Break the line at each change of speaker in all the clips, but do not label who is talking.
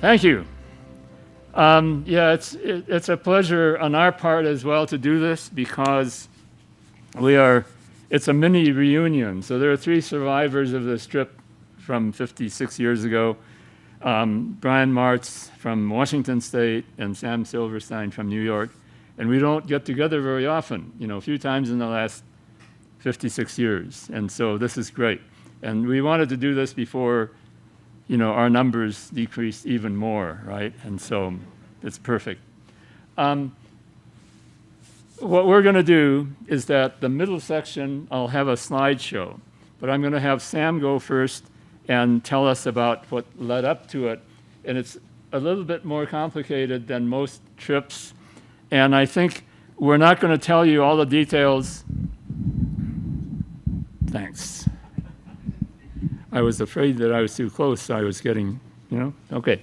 Thank you. Yeah, it's a pleasure on our part as well to do this because it's a mini reunion. So there are 3 survivors of this trip from 56 years ago. Brian Marts from Washington State and Sam Silverstein from New York. And we don't get together very often, a few times in the last 56 years. And so this is great. And we wanted to do this before, our numbers decreased even more, right? And so it's perfect. What we're going to do is that the middle section, I'll have a slideshow. But I'm going to have Sam go first and tell us about what led up to it. And it's a little bit more complicated than most trips. And I think we're not going to tell you all the details. Thanks. I was afraid that I was too close, so I was getting, okay.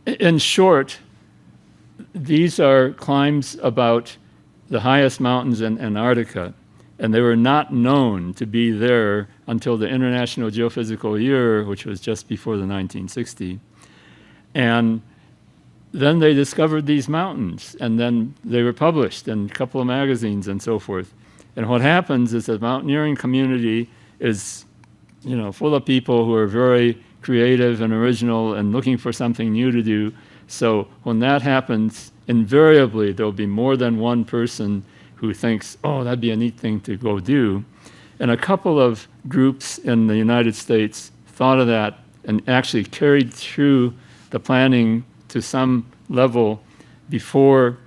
In short, these are climbs about the highest mountains in Antarctica, and they were not known to be there until the International Geophysical Year, which was just before the 1960s. And then they discovered these mountains, and then they were published in a couple of magazines and so forth. And what happens is the mountaineering community is, full of people who are very creative and original and looking for something new to do. So when that happens, invariably there'll be more than one person who thinks, oh, that'd be a neat thing to go do. And a couple of groups in the United States thought of that and actually carried through the planning to some level before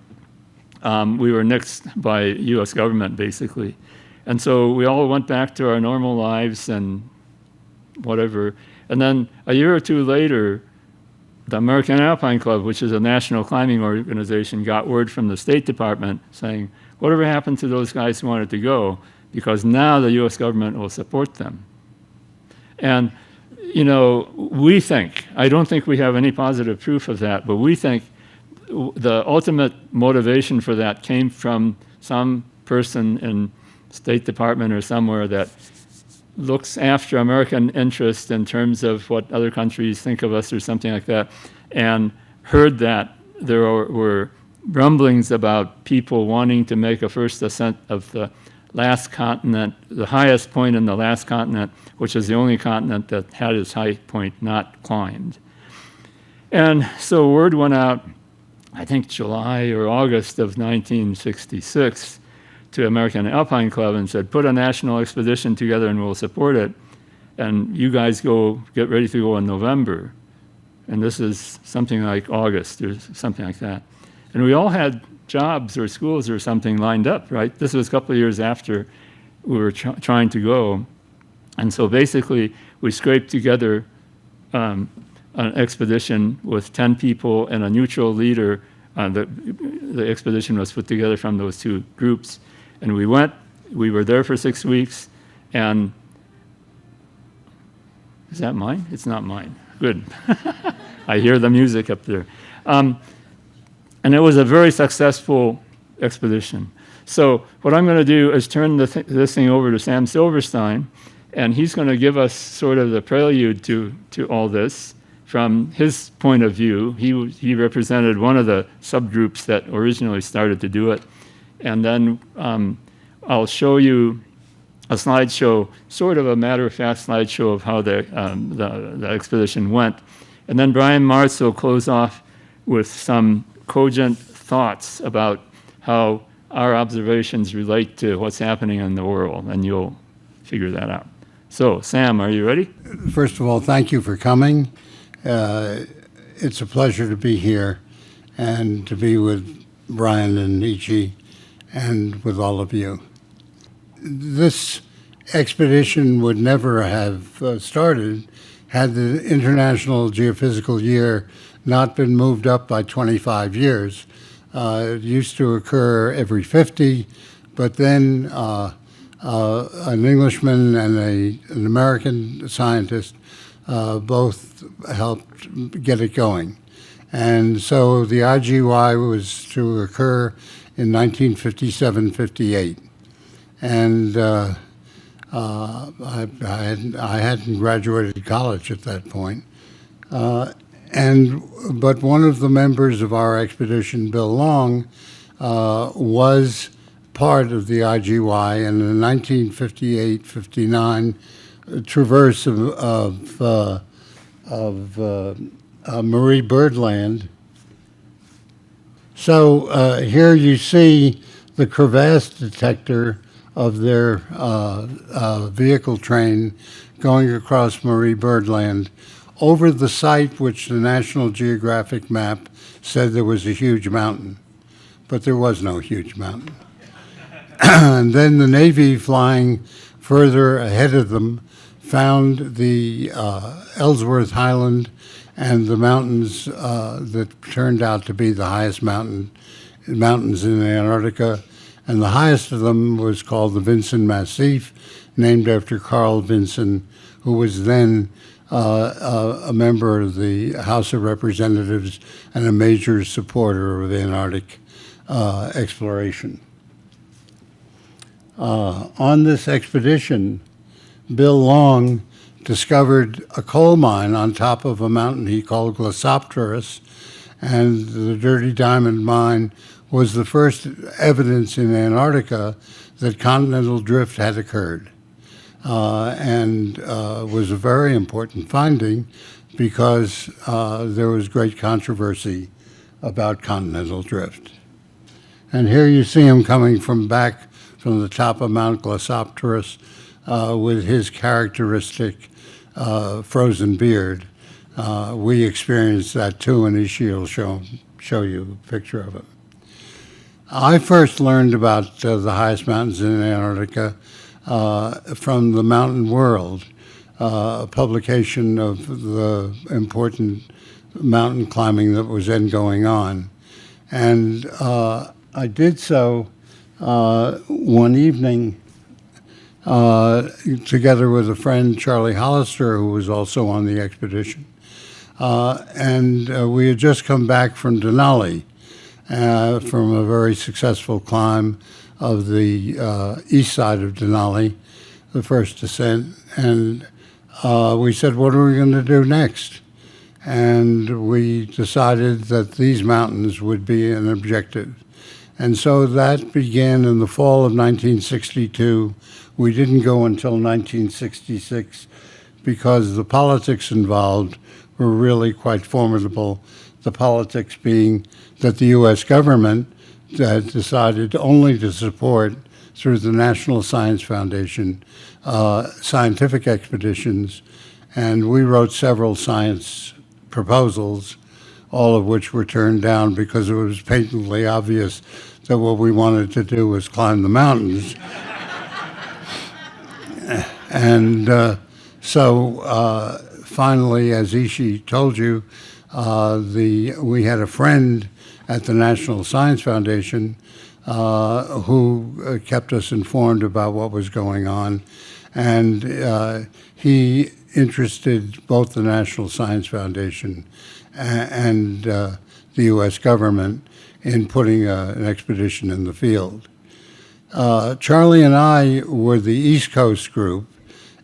we were nixed by U.S. government, basically. And so we all went back to our normal lives and whatever. And then a year or 2 later, the American Alpine Club, which is a national climbing organization, got word from the State Department saying, whatever happened to those guys who wanted to go? Because now the U.S. government will support them. And, we think, I don't think we have any positive proof of that, but we think the ultimate motivation for that came from some person in State Department or somewhere that looks after American interest in terms of what other countries think of us or something like that, and heard that there were rumblings about people wanting to make a first ascent of the last continent, the highest point in the last continent, which is the only continent that had its high point not climbed. And so word went out, I think July or August of 1966, to American Alpine Club and said, put a national expedition together and we'll support it. And you guys get ready to go in November. And this is something like August or something like that. And we all had jobs or schools or something lined up, right? This was a couple of years after we were trying to go. And so basically we scraped together an expedition with 10 people and a neutral leader. The expedition was put together from those 2 groups. And we were there for 6 weeks, and is that mine? It's not mine. Good. I hear the music up there. And it was a very successful expedition. So what I'm going to do is turn this thing over to Sam Silverstein, and he's going to give us sort of the prelude to all this from his point of view. He represented one of the subgroups that originally started to do it. And then I'll show you a slideshow, sort of a matter-of-fact slideshow of how the expedition went. And then Brian Marts will close off with some cogent thoughts about how our observations relate to what's happening in the world, and you'll figure that out. So, Sam, are you ready?
First of all, thank you for coming. It's a pleasure to be here and to be with Brian and Eiichi and with all of you. This expedition would never have started had the International Geophysical Year not been moved up by 25 years. It used to occur every 50, but then an Englishman and an American scientist both helped get it going. And so the IGY was to occur in 1957-58. And I hadn't graduated college at that point. But one of the members of our expedition, Bill Long, was part of the IGY, and in the 1958-59 traverse of Marie Birdland. So here you see the crevasse detector of their vehicle train going across Marie Birdland over the site which the National Geographic map said there was a huge mountain, but there was no huge mountain. And then the Navy, flying further ahead of them, found the Ellsworth Highland and the mountains that turned out to be the highest mountains in Antarctica. And the highest of them was called the Vinson Massif, named after Carl Vinson, who was then a member of the House of Representatives and a major supporter of Antarctic exploration. On this expedition, Bill Long discovered a coal mine on top of a mountain he called Glossopteris, and the Dirty Diamond Mine was the first evidence in Antarctica that continental drift had occurred, and was a very important finding because there was great controversy about continental drift. And here you see him coming from the top of Mount Glossopteris with his characteristic frozen beard. We experienced that too, and Eiichi will show you a picture of it. I first learned about the highest mountains in Antarctica from the Mountain World, a publication of the important mountain climbing that was then going on. And I did so one evening together with a friend, Charlie Hollister, who was also on the expedition. And we had just come back from Denali, from a very successful climb of the east side of Denali, the first descent. And we said, what are we going to do next? And we decided that these mountains would be an objective. And so that began in the fall of 1962. We didn't go until 1966 because the politics involved were really quite formidable. The politics being that the U.S. government had decided only to support, through the National Science Foundation, scientific expeditions. And we wrote several science proposals, all of which were turned down because it was patently obvious that what we wanted to do was climb the mountains. And so finally, as Eiichi told you, we had a friend at the National Science Foundation who kept us informed about what was going on. And he interested both the National Science Foundation and the U.S. government in putting an expedition in the field. Charlie and I were the East Coast group,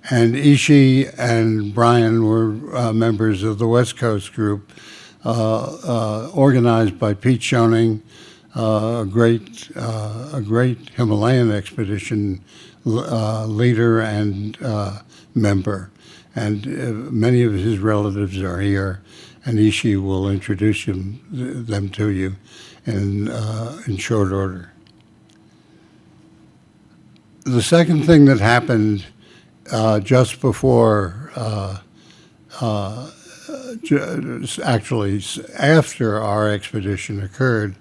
and Eiichi and Brian were members of the West Coast group, organized by Pete Schoening, a great Himalayan expedition leader and member. And many of his relatives are here, and Eiichi will introduce them to you in short order. The second thing that happened just before, actually after our expedition occurred,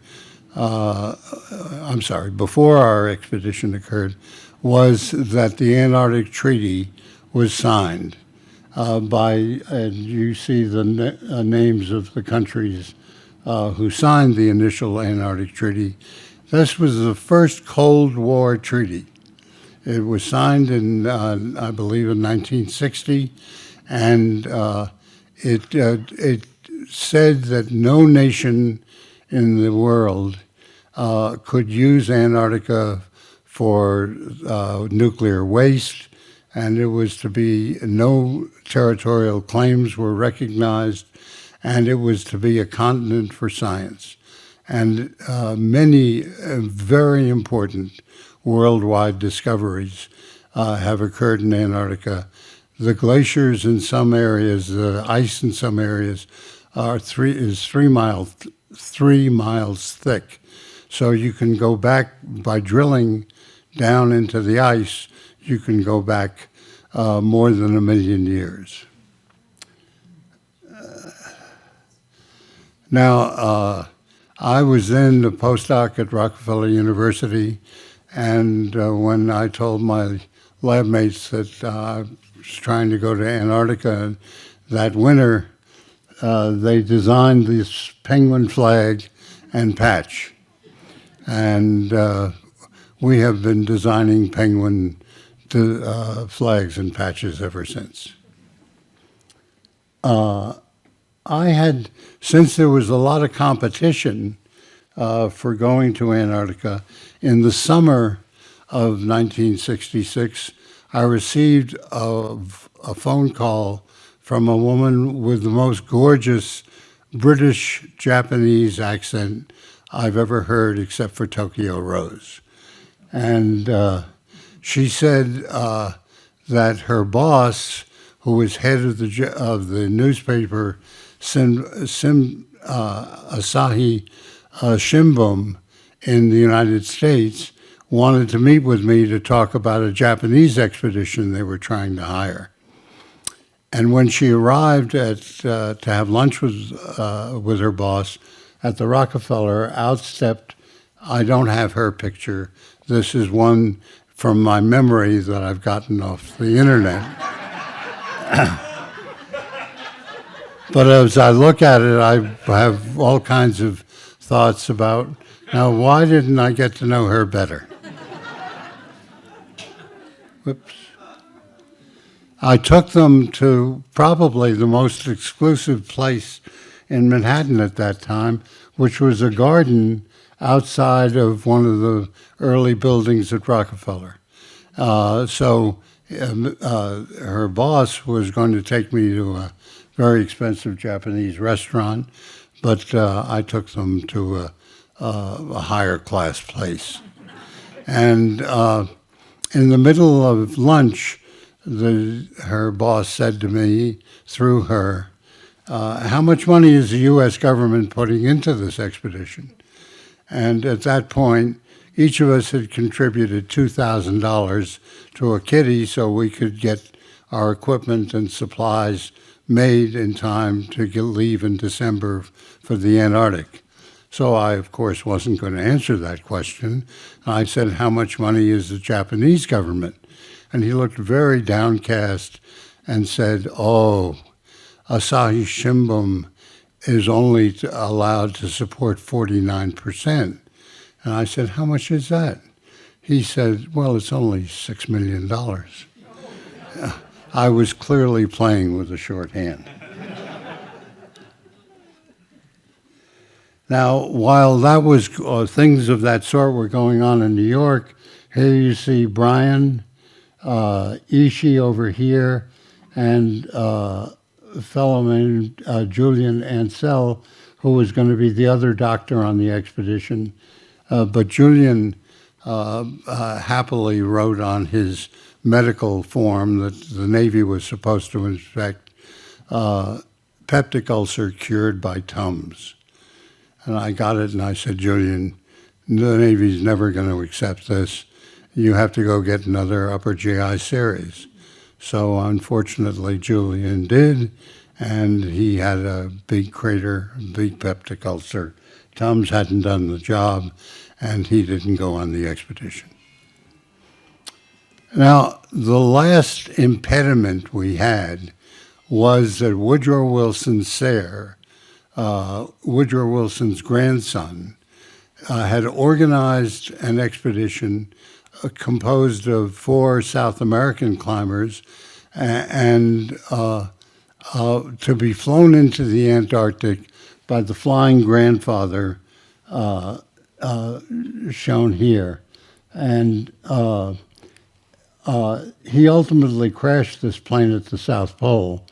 before our expedition occurred, was that the Antarctic Treaty was signed and you see the names of the countries who signed the initial Antarctic Treaty. This was the first Cold War treaty. It was signed in, I believe, in 1960, and it said that no nation in the world could use Antarctica for nuclear waste and it was to be no territorial claims were recognized, and it was to be a continent for science. And many very important worldwide discoveries have occurred in Antarctica. The glaciers in some areas, the ice in some areas, is 3 miles thick. So you can go back by drilling down into the ice. You can go back more than 1 million years. Now, I was then a postdoc at Rockefeller University, and when I told my lab mates that I was trying to go to Antarctica that winter, they designed this penguin flag and patch. And we have been designing penguin flags and patches ever since. Since there was a lot of competition for going to Antarctica, in the summer of 1966, I received a phone call from a woman with the most gorgeous British-Japanese accent I've ever heard, except for Tokyo Rose. And she said that her boss, who was head of the newspaper Asahi Shimbun in the United States, wanted to meet with me to talk about a Japanese expedition they were trying to hire. And when she arrived to have lunch with her boss at the Rockefeller, out stepped, I don't have her picture. This is one from my memory that I've gotten off the internet. But as I look at it, I have all kinds of thoughts about, now, why didn't I get to know her better? Whoops. I took them to probably the most exclusive place in Manhattan at that time, which was a garden outside of one of the early buildings at Rockefeller. So her boss was going to take me to a very expensive Japanese restaurant, but I took them to a higher class place. And in the middle of lunch, her boss said to me, through her, how much money is the U.S. government putting into this expedition? And at that point, each of us had contributed $2,000 to a kitty so we could get our equipment and supplies made in time to leave in December for the Antarctic. So I, of course, wasn't going to answer that question. I said, how much money is the Japanese government? And he looked very downcast and said, oh, Asahi Shimbun is only allowed to support 49%. And I said, how much is that? He said, well, it's only $6 million. I was clearly playing with a shorthand. Now, while that was things of that sort were going on in New York, here you see Brian, Eiichi over here, and a fellow named Julian Ansell, who was going to be the other doctor on the expedition. But Julian happily wrote on his medical form that the Navy was supposed to inspect peptic ulcer cured by Tums. And I got it, and I said, Julian, the Navy's never going to accept this. You have to go get another upper GI series. So unfortunately, Julian did, and he had a big crater, big peptic ulcer. Tums hadn't done the job, and he didn't go on the expedition. Now, the last impediment we had was that Woodrow Wilson Sayre, Woodrow Wilson's grandson, had organized an expedition composed of 4 South American climbers and to be flown into the Antarctic by the flying grandfather shown here. And he ultimately crashed this plane at the South Pole,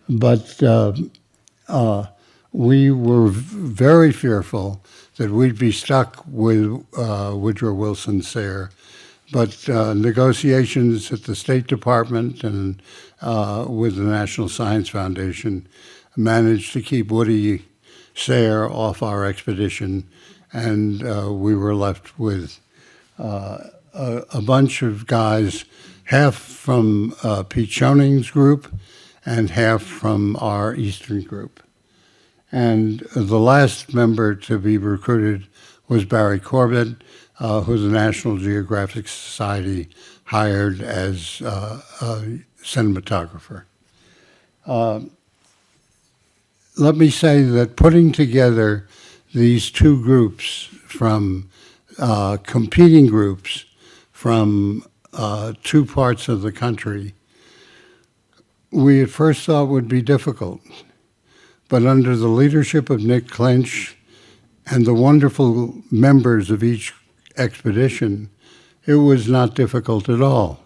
but we were very fearful that we'd be stuck with Woodrow Wilson's Sayre. But negotiations at the State Department and with the National Science Foundation managed to keep Woody Sayre off our expedition, and we were left with a bunch of guys, half from Pete Schoning's group and half from our Eastern group. And the last member to be recruited was Barry Corbett, who the National Geographic Society hired as a cinematographer. Let me say that putting together these two groups from competing groups from two parts of the country, we at first thought would be difficult. But under the leadership of Nick Clinch and the wonderful members of each expedition, it was not difficult at all.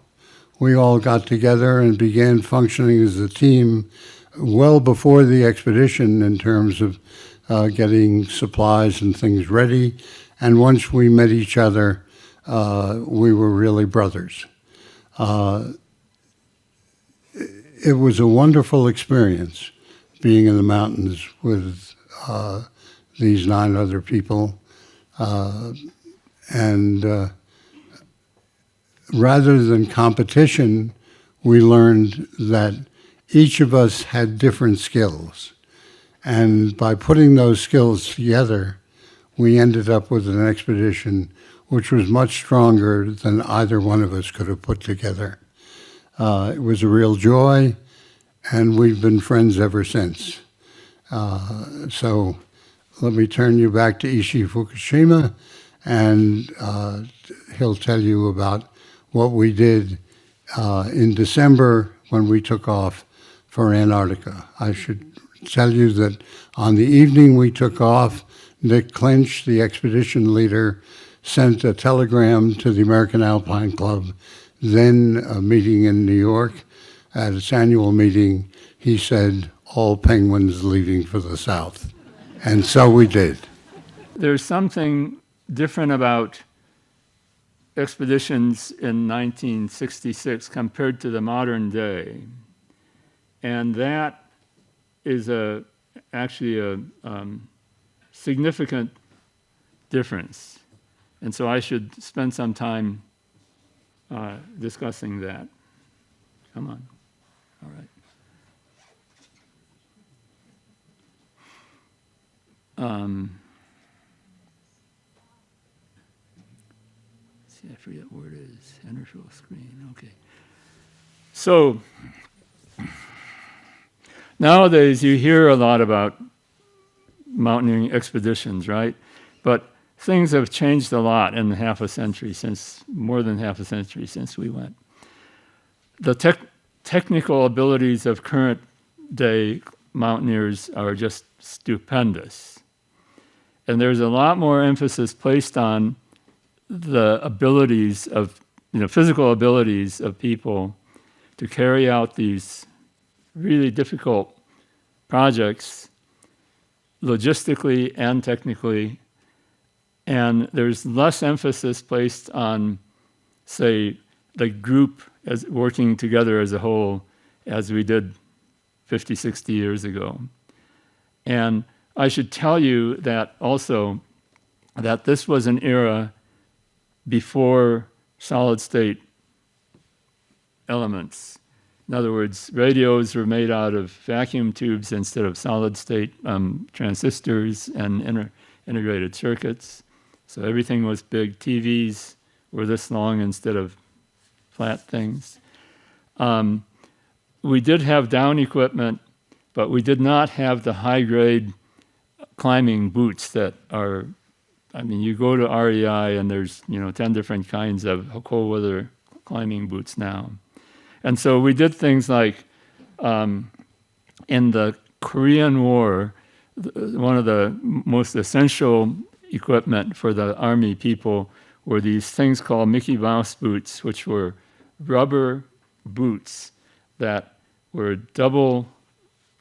We all got together and began functioning as a team well before the expedition in terms of getting supplies and things ready. And once we met each other, we were really brothers. It was a wonderful experience being in the mountains with these 9 other people. And rather than competition, we learned that each of us had different skills. And by putting those skills together, we ended up with an expedition which was much stronger than either one of us could have put together. It was a real joy, and we've been friends ever since. So let me turn you back to Eiichi Fukushima, and he'll tell you about what we did in December when we took off for Antarctica. I should tell you that on the evening we took off, Nick Clinch, the expedition leader, sent a telegram to the American Alpine Club, then a meeting in New York. At its annual meeting, he said, "All penguins leaving for the south." And so we did.
There's something different about expeditions in 1966 compared to the modern day. And that is actually a significant difference. And so I should spend some time discussing that. Come on. All right. See, I forget where it is. Enter full screen. Okay. So nowadays you hear a lot about mountaineering expeditions, right? But things have changed a lot in more than half a century since we went. The technical abilities of current day mountaineers are just stupendous. And there's a lot more emphasis placed on the abilities of, physical abilities of people to carry out these really difficult projects logistically and technically. And there's less emphasis placed on, say, the group as working together as a whole as we did 50, 60 years ago. And I should tell you that also that this was an era before solid state elements. In other words, radios were made out of vacuum tubes instead of solid state transistors and integrated circuits. So everything was big. TVs were this long instead of flat things. We did have down equipment, but we did not have the high-grade climbing boots that are, you go to REI and there's 10 different kinds of cold weather climbing boots now. And so we did things like in the Korean War, one of the most essential equipment for the Army people were these things called Mickey Mouse boots, which were rubber boots that were double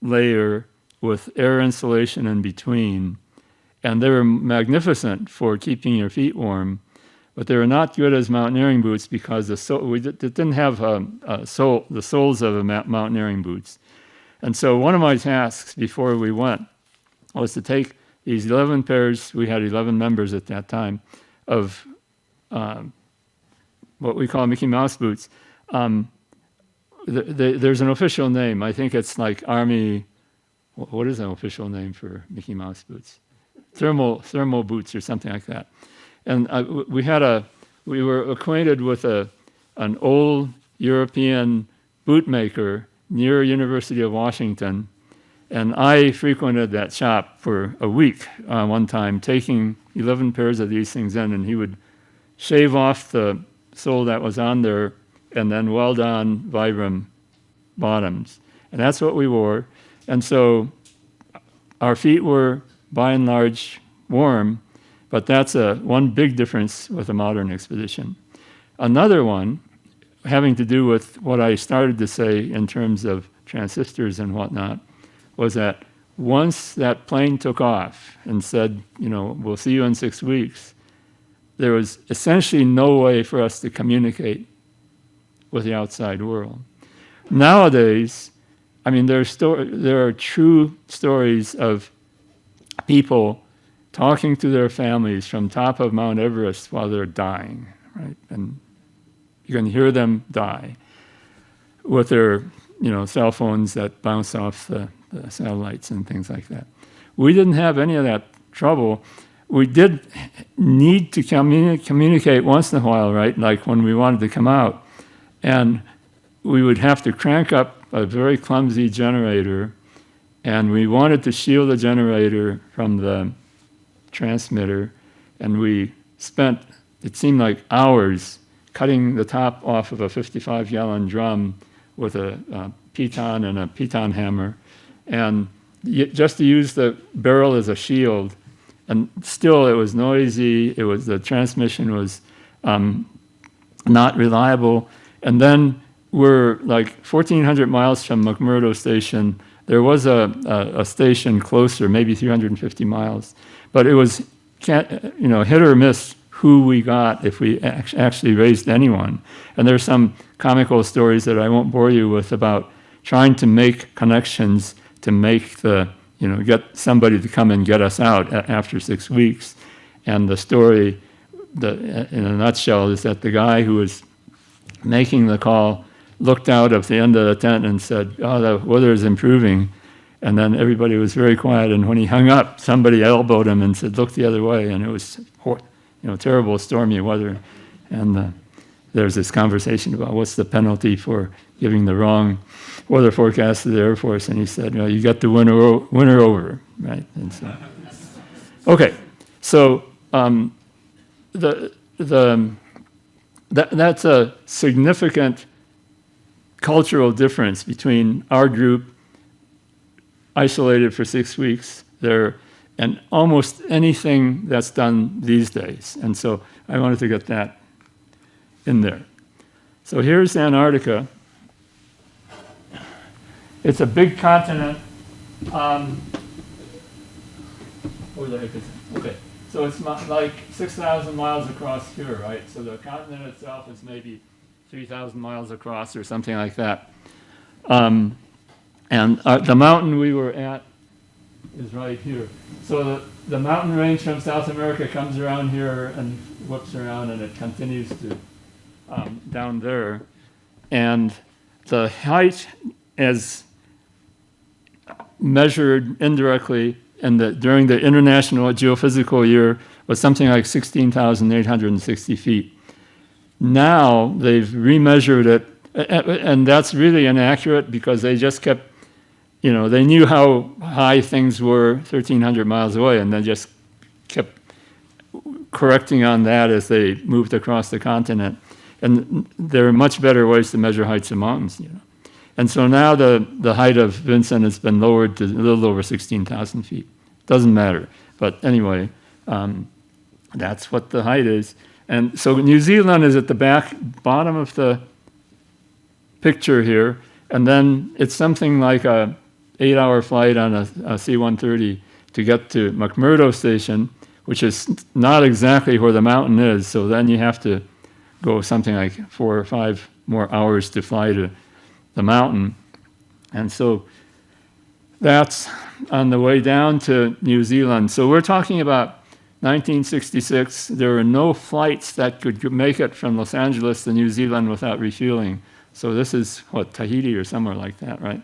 layer with air insulation in between. And they were magnificent for keeping your feet warm, but they were not good as mountaineering boots because we didn't have the soles of the mountaineering boots. And so one of my tasks before we went was to take these 11 pairs, we had 11 members at that time, of what we call Mickey Mouse boots. There's an official name. I think it's like Army, what is an official name for Mickey Mouse boots? Thermal boots or something like that. And we were acquainted with an old European boot maker near University of Washington, and I frequented that shop for a week one time, taking 11 pairs of these things in, and he would shave off the sole that was on there and then weld on Vibram bottoms. And that's what we wore. And so our feet were, by and large, warm, but that's one big difference with a modern expedition. Another one, having to do with what I started to say in terms of transistors and whatnot, was that once that plane took off and said, we'll see you in 6 weeks, there was essentially no way for us to communicate with the outside world. Nowadays, I mean, there are true stories of people talking to their families from top of Mount Everest while they're dying, right? And you can hear them die with their, cell phones that bounce off the satellites and things like that. We didn't have any of that trouble. We did need to communicate once in a while, right? Like when we wanted to come out, and we would have to crank up a very clumsy generator, and we wanted to shield the generator from the transmitter, and we spent, it seemed like hours, cutting the top off of a 55-gallon drum with a piton and a piton hammer, and just to use the barrel as a shield. And still, it was noisy. The transmission was not reliable. And then we're like 1,400 miles from McMurdo Station. There was a station closer, maybe 350 miles, but it was hit or miss who we got if we actually raised anyone. And there's some comical stories that I won't bore you with about trying to make connections to make get somebody to come and get us out after 6 weeks. And the story, in a nutshell, is that the guy who was making the call looked out of the end of the tent and said, "Oh, the weather is improving." And then everybody was very quiet. And when he hung up, somebody elbowed him and said, "Look the other way." And it was, terrible stormy weather. And there's this conversation about what's the penalty for giving the wrong weather forecast to the Air Force. And he said, "Well, you got the winter over, right?" And so, okay, so that's a significant cultural difference between our group, isolated for 6 weeks there, and almost anything that's done these days. And so I wanted to get that in there. So here's Antarctica. It's a big continent. Where the heck is it? Okay. So it's like 6,000 miles across here, right? So the continent itself is maybe 3,000 miles across or something like that. And the mountain we were at is right here. So the mountain range from South America comes around here and whips around, and it continues to down there. And the height as measured indirectly during the International Geophysical Year was something like 16,860 feet. Now they've remeasured it, and that's really inaccurate because they just kept, they knew how high things were 1,300 miles away, and they just kept correcting on that as they moved across the continent. And there are much better ways to measure heights of mountains, And so now the height of Vinson has been lowered to a little over 16,000 feet. Doesn't matter. But anyway, that's what the height is. And so New Zealand is at the bottom of the picture here. And then it's something like a 8-hour flight on a C-130 to get to McMurdo Station, which is not exactly where the mountain is. So then you have to go something like 4 or 5 more hours to fly to the mountain. And so that's on the way down to New Zealand. So we're talking about 1966. There were no flights that could make it from Los Angeles to New Zealand without refueling. So this is, what, Tahiti or somewhere like that, right?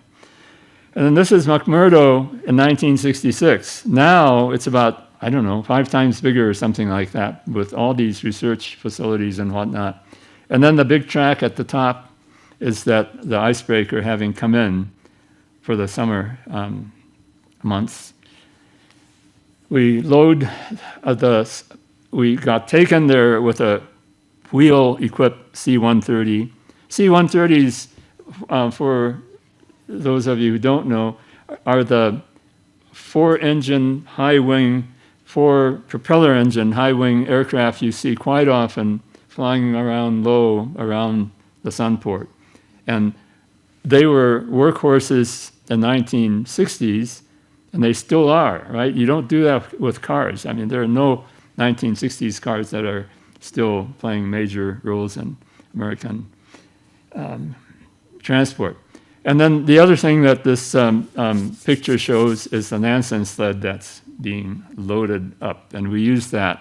And then this is McMurdo in 1966. Now it's about, I don't know, 5 times bigger or something like that, with all these research facilities and whatnot. And then the big track at the top is that the icebreaker having come in for the summer months. We load we got taken there with a wheel-equipped C-130. C-130s, for those of you who don't know, are the 4-engine high-wing, 4-propeller engine high-wing aircraft you see quite often flying around low around the Sunport. And they were workhorses in the 1960s, and they still are, right? You don't do that with cars. I mean, there are no 1960s cars that are still playing major roles in American transport. And then the other thing that this picture shows is the Nansen sled that's being loaded up, and we use that.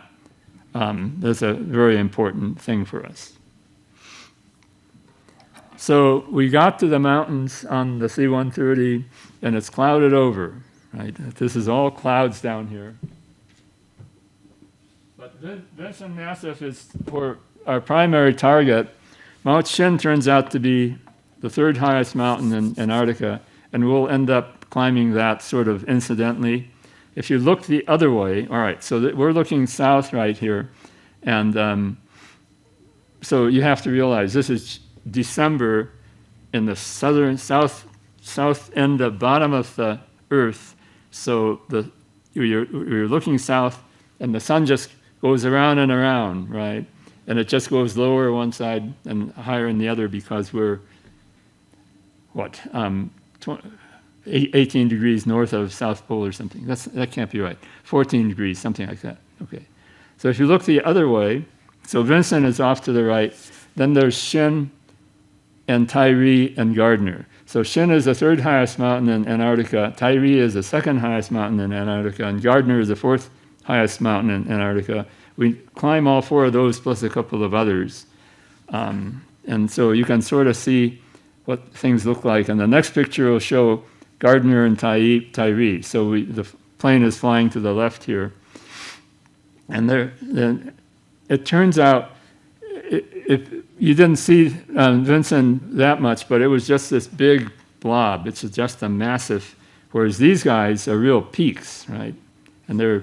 That's a very important thing for us. So we got to the mountains on the C-130, and it's clouded over, right? This is all clouds down here. But Vinson Massif is for our primary target. Mount Shin turns out to be the 3rd highest mountain in Antarctica, and we'll end up climbing that sort of incidentally. If you look the other way, all right, so we're looking south right here, and so you have to realize this is December in the south end, the bottom of the Earth. So you're looking south, and the sun just goes around and around, right? And it just goes lower one side and higher in the other because we're 18 degrees north of South Pole or something. That can't be right. 14 degrees, something like that. Okay. So if you look the other way, so Vinson is off to the right. Then there's Shin and Tyree and Gardner. So Shin is the 3rd highest mountain in Antarctica. Tyree is the 2nd highest mountain in Antarctica. And Gardner is the 4th highest mountain in Antarctica. We climb all 4 of those plus a couple of others. And so you can sort of see what things look like. And the next picture will show Gardner and Tyree. So the plane is flying to the left here. And then it turns out, you didn't see Vinson that much, but it was just this big blob. It's just a massive, whereas these guys are real peaks, right? And they're,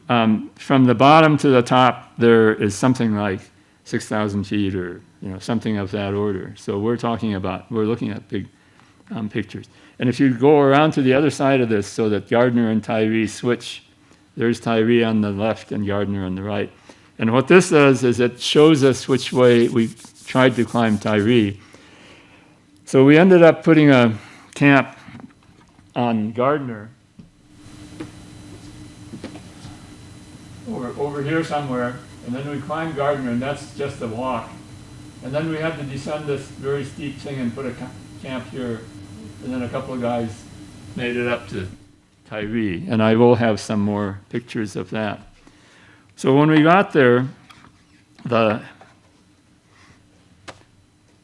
from the bottom to the top, there is something like 6,000 feet or something of that order. So we're looking at big pictures. And if you go around to the other side of this so that Gardner and Tyree switch, there's Tyree on the left and Gardner on the right. And what this does is it shows us which way we tried to climb Tyree. So we ended up putting a camp on Gardner, over here somewhere, and then we climbed Gardner, and that's just a walk. And then we had to descend this very steep thing and put a camp here, and then a couple of guys made it up to Tyree, and I will have some more pictures of that. So when we got there, the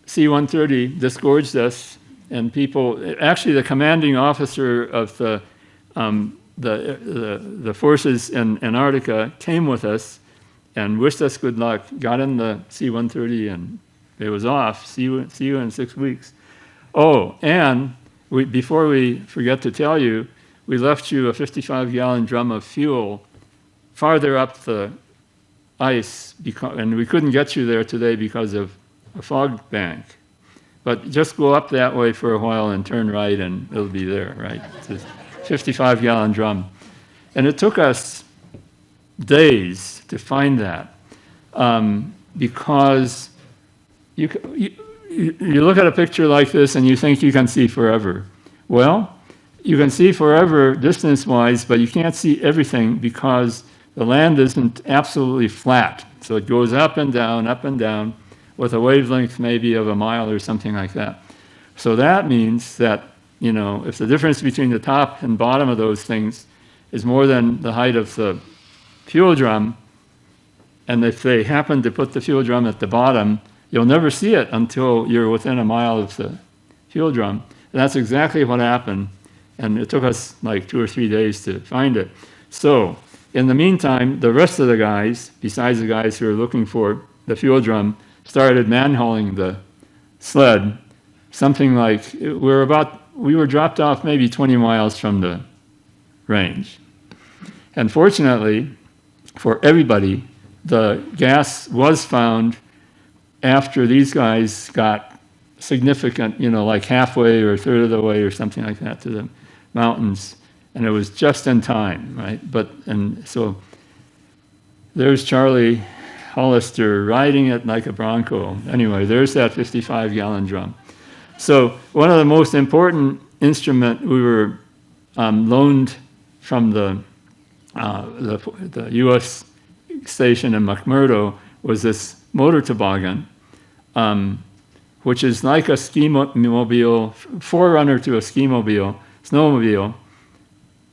C-130 disgorged us, and actually the commanding officer of the forces in Antarctica came with us and wished us good luck, got in the C-130, and it was off. See you in 6 weeks. Oh, and before we forget to tell you, we left you a 55-gallon drum of fuel farther up the ice, and we couldn't get you there today because of a fog bank. But just go up that way for a while and turn right, and it'll be there, right? It's a 55-gallon drum. And it took us days to find that because you look at a picture like this and you think you can see forever. Well, you can see forever distance-wise, but you can't see everything because the land isn't absolutely flat. So it goes up and down, with a wavelength maybe of a mile or something like that. So that means that, if the difference between the top and bottom of those things is more than the height of the fuel drum, and if they happen to put the fuel drum at the bottom, you'll never see it until you're within a mile of the fuel drum. And that's exactly what happened. And it took us like 2 or 3 days to find it. So in the meantime, the rest of the guys, besides the guys who were looking for the fuel drum, started manhauling the sled. Something like, we were dropped off maybe 20 miles from the range. And fortunately for everybody, the gas was found after these guys got significant, like halfway or a third of the way or something like that to the mountains. And it was just in time, right? And so there's Charlie Hollister riding it like a bronco. Anyway, there's that 55-gallon drum. So one of the most important instrument we were loaned from the U.S. station in McMurdo was this motor toboggan, which is like a ski-mobile, forerunner to a ski-mobile, snowmobile.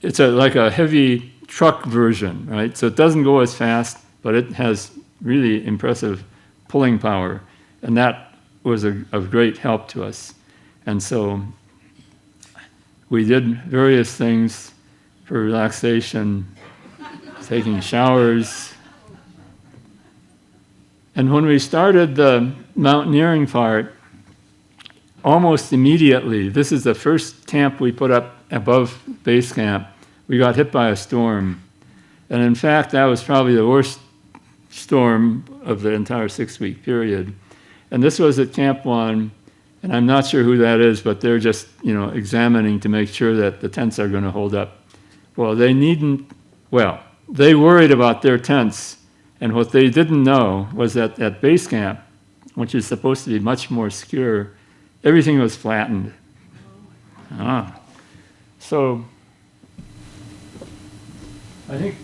It's like a heavy truck version, right? So it doesn't go as fast, but it has really impressive pulling power. And that was of great help to us. And so we did various things for relaxation, taking showers. And when we started the mountaineering part, almost immediately, this is the first camp we put up above base camp, we got hit by a storm. And in fact, that was probably the worst storm of the entire 6-week period. And this was at Camp 1, and I'm not sure who that is, but they're just, examining to make sure that the tents are going to hold up. Well, they worried about their tents, and what they didn't know was that at base camp, which is supposed to be much more secure, everything was flattened. So I think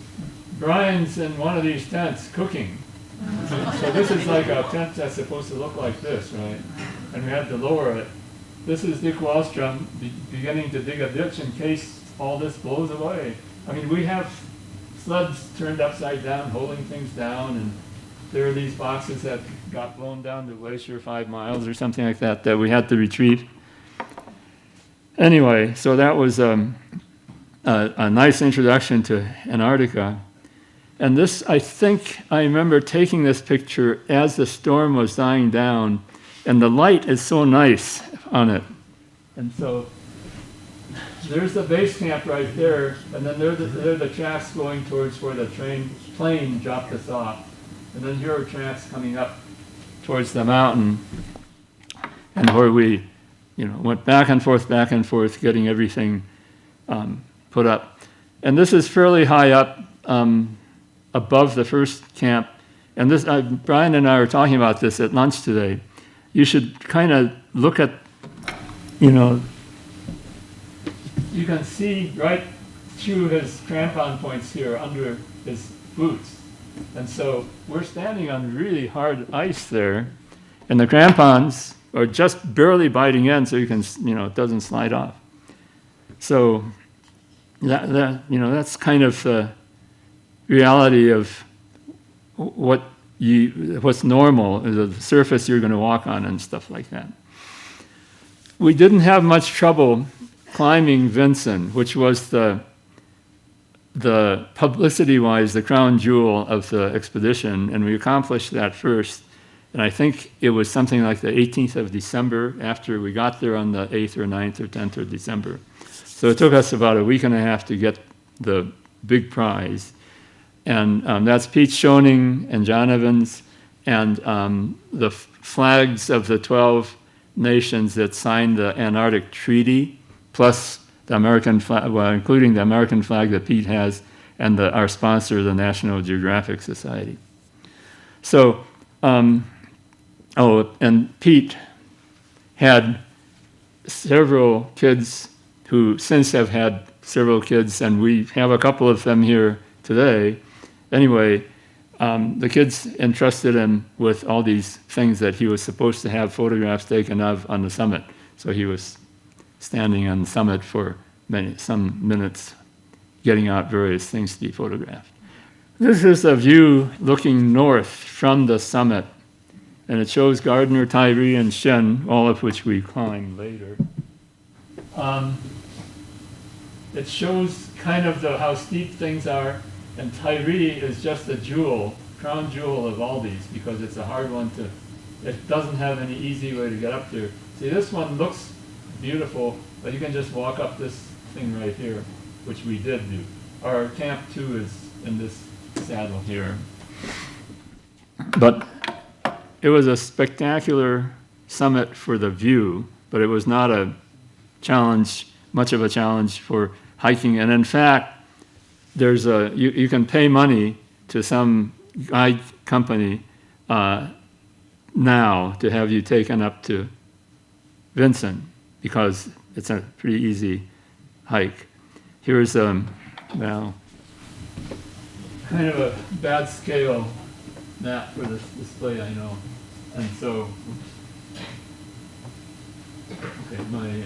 Brian's in one of these tents cooking. So this is like a tent that's supposed to look like this, right? And we had to lower it. This is Dick Wallstrom beginning to dig a ditch in case all this blows away. I mean, we have sleds turned upside down, holding things down, and there are these boxes that got blown down the glacier 5 miles or something like that we had to retrieve. Anyway, so that was a nice introduction to Antarctica. And this, I think I remember taking this picture as the storm was dying down, and the light is so nice on it. And so there's the base camp right there, and then there are the tracks going towards where the plane dropped us off. And then here are tracks coming up towards the mountain, and where we, went back and forth, getting everything put up. And this is fairly high up above the first camp. And this, Brian and I were talking about this at lunch today. You should kind of look at, you can see right through his crampon points here under his boots. And so we're standing on really hard ice there, and the crampons are just barely biting in so you can, it doesn't slide off. So that's kind of the reality of what's normal, the surface you're going to walk on and stuff like that. We didn't have much trouble climbing Vinson, which was the publicity-wise, the crown jewel of the expedition, and we accomplished that first. And I think it was something like the 18th of December after we got there on the 8th or 9th or 10th of December. So it took us about a week and a half to get the big prize. And that's Pete Schoening and John Evans, and the flags of the 12 nations that signed the Antarctic Treaty, plus the American flag, including the American flag that Pete has, and our sponsor, the National Geographic Society. So, and Pete had several kids who since have had several kids, and we have a couple of them here today. Anyway, the kids entrusted him with all these things that he was supposed to have photographs taken of on the summit. So he was standing on the summit for some minutes, getting out various things to be photographed. This is a view looking north from the summit, and it shows Gardner, Tyree, and Shin, all of which we climbed later. It shows kind of how steep things are, and Tyree is just a jewel, crown jewel of all these, because it's a hard one to, it doesn't have any easy way to get up there. See, this one looks beautiful, but you can just walk up this thing right here, which we did do. Our camp 2 is in this saddle here. But it was a spectacular summit for the view, but it was not a challenge, much of a challenge for hiking. And in fact, there's you can pay money to some guide company now to have you taken up to Vinson, because it's a pretty easy hike. Here's now kind of a bad scale map for this display, I know. And so, okay, my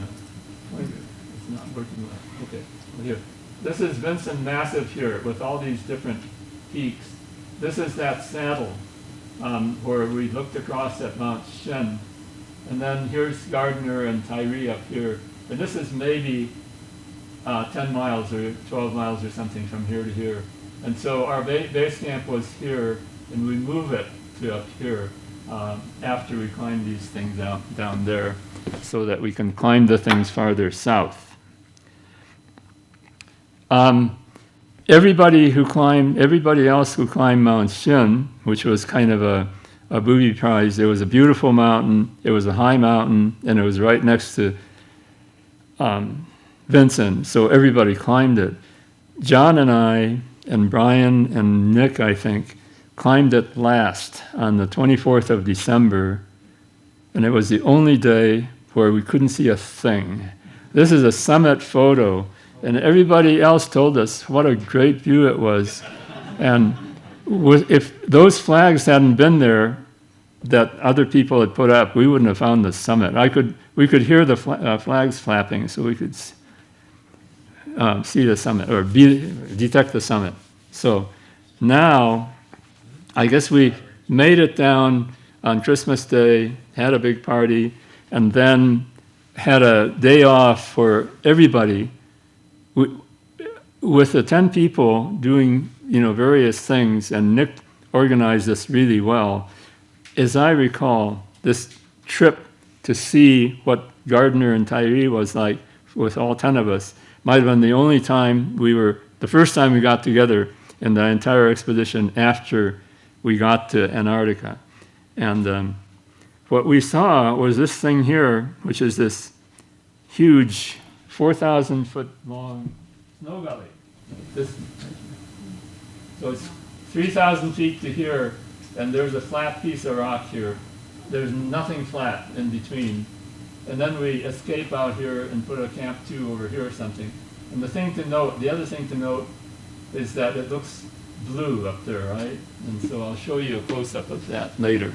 pointer is not working well. Okay, well, here. This is Vinson Massif here with all these different peaks. This is that saddle where we looked across at Mount Shin. And then here's Gardner and Tyree up here. And this is maybe 10 miles or 12 miles or something from here to here. And so our base camp was here, and we move it to up here after we climb these things down there, so that we can climb the things farther south. Everybody else who climbed Mount Shin, which was kind of a booby prize, it was a beautiful mountain, it was a high mountain, and it was right next to Vinson, so everybody climbed it. John and I, and Brian and Nick, I think, climbed it last on the 24th of December, and it was the only day where we couldn't see a thing. This is a summit photo, and everybody else told us what a great view it was. And if those flags hadn't been there that other people had put up, we wouldn't have found the summit. We could hear the flags flapping, so we could see the summit, or detect the summit. So now, I guess we made it down on Christmas Day, had a big party, and then had a day off for everybody. With the 10 people doing, various things, and Nick organized this really well. As I recall, this trip to see what Gardner and Tyree was like with all 10 of us might have been the first time we got together in the entire expedition after we got to Antarctica. And what we saw was this thing here, which is this huge 4,000-foot long snow gully. So it's 3,000 feet to here, and there's a flat piece of rock here. There's nothing flat in between. And then we escape out here and put a camp 2 over here or something. And the other thing to note is that it looks blue up there, right? And so I'll show you a close-up of that later.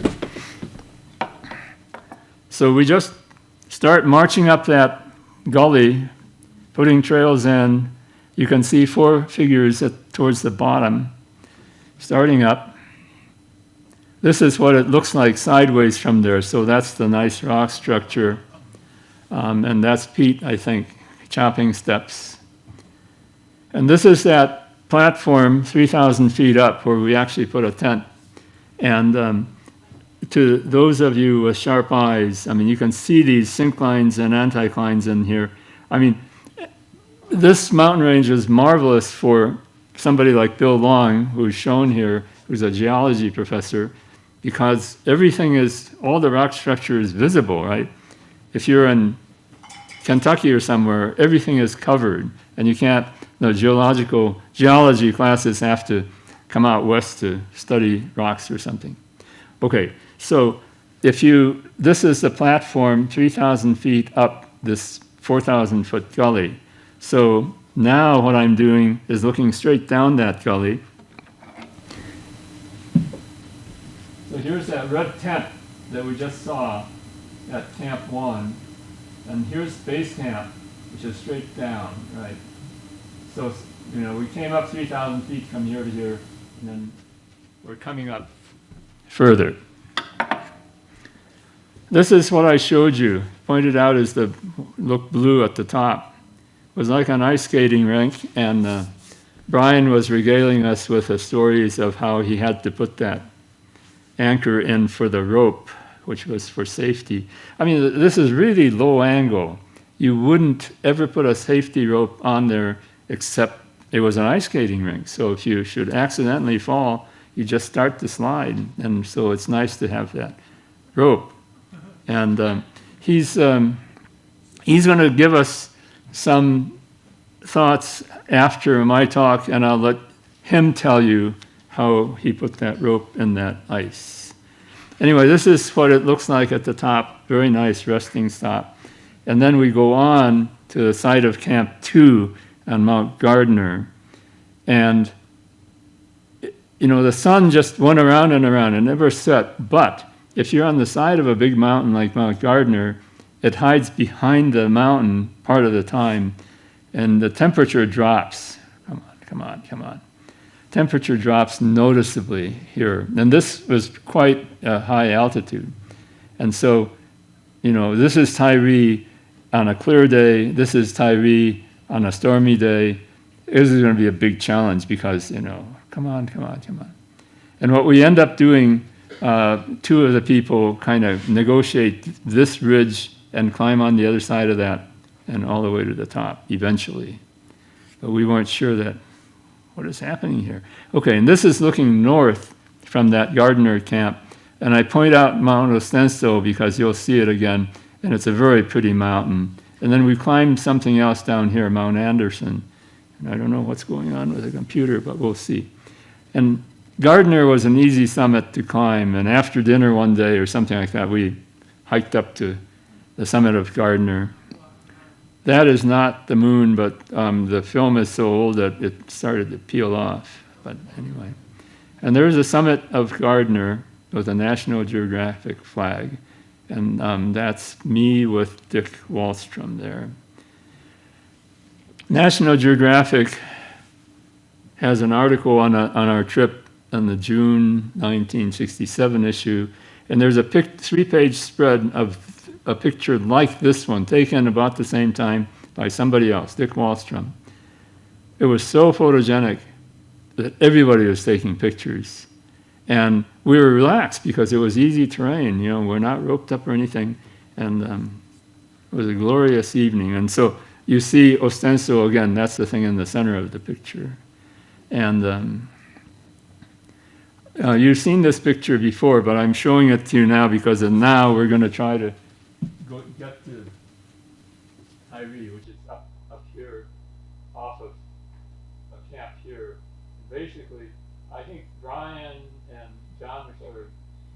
So we just start marching up that gully, putting trails in. You can see 4 figures towards the bottom, starting up. This is what it looks like sideways from there. So that's the nice rock structure. And that's Pete, I think, chopping steps. And this is that platform 3,000 feet up where we actually put a tent. And to those of you with sharp eyes, you can see these synclines and anticlines in here. This mountain range is marvelous for somebody like Bill Long, who's shown here, who's a geology professor, because all the rock structure is visible, right? If you're in Kentucky or somewhere, everything is covered, and you can't, geology classes have to come out west to study rocks or something. Okay, so this is the platform 3,000 feet up this 4,000 foot gully. So now what I'm doing is looking straight down that gully. So here's that red tent that we just saw at Camp 1. And here's base camp, which is straight down, right? So, we came up 3,000 feet from here to here, and then we're coming up further. This is what I showed you, pointed out as the look blue at the top. It was like an ice skating rink, and Brian was regaling us with the stories of how he had to put that anchor in for the rope, which was for safety. I mean, this is really low angle. You wouldn't ever put a safety rope on there except it was an ice skating rink. So if you should accidentally fall, you just start to slide. And so it's nice to have that rope. And he's going to give us some thoughts after my talk, and I'll let him tell you how he put that rope in that ice. Anyway, this is what it looks like at the top. Very nice resting stop. And then we go on to the site of Camp 2 on Mount Gardner. And, the sun just went around and around and never set. But if you're on the side of a big mountain like Mount Gardner, it hides behind the mountain part of the time, and the temperature drops. Come on. Temperature drops noticeably here. And this was quite a high altitude. And so, this is Tyree on a clear day. This is Tyree on a stormy day. This is going to be a big challenge because, come on. And what we end up doing, two of the people kind of negotiate this ridge and climb on the other side of that and all the way to the top eventually. But we weren't sure that what is happening here. Okay, and this is looking north from that Gardner camp. And I point out Mount Ostenso because you'll see it again, and it's a very pretty mountain. And then we climbed something else down here, Mount Anderson. And I don't know what's going on with the computer, but we'll see. And Gardner was an easy summit to climb, and after dinner one day or something like that, we hiked up to the summit of Gardner. That is not the moon, but the film is so old that it started to peel off. But anyway. And there's a summit of Gardner with a National Geographic flag. And that's me with Dick Wallstrom there. National Geographic has an article on our trip on the June 1967 issue. And there's a 3-page spread of a picture like this one, taken about the same time by somebody else, Dick Wallstrom. It was so photogenic that everybody was taking pictures. And we were relaxed because it was easy terrain. We're not roped up or anything. And it was a glorious evening. And so you see Ostenso again, that's the thing in the center of the picture. And you've seen this picture before, but I'm showing it to you now because now we're going to try to get to Tyree, which is up here, off of a camp here. Basically, I think Brian and John or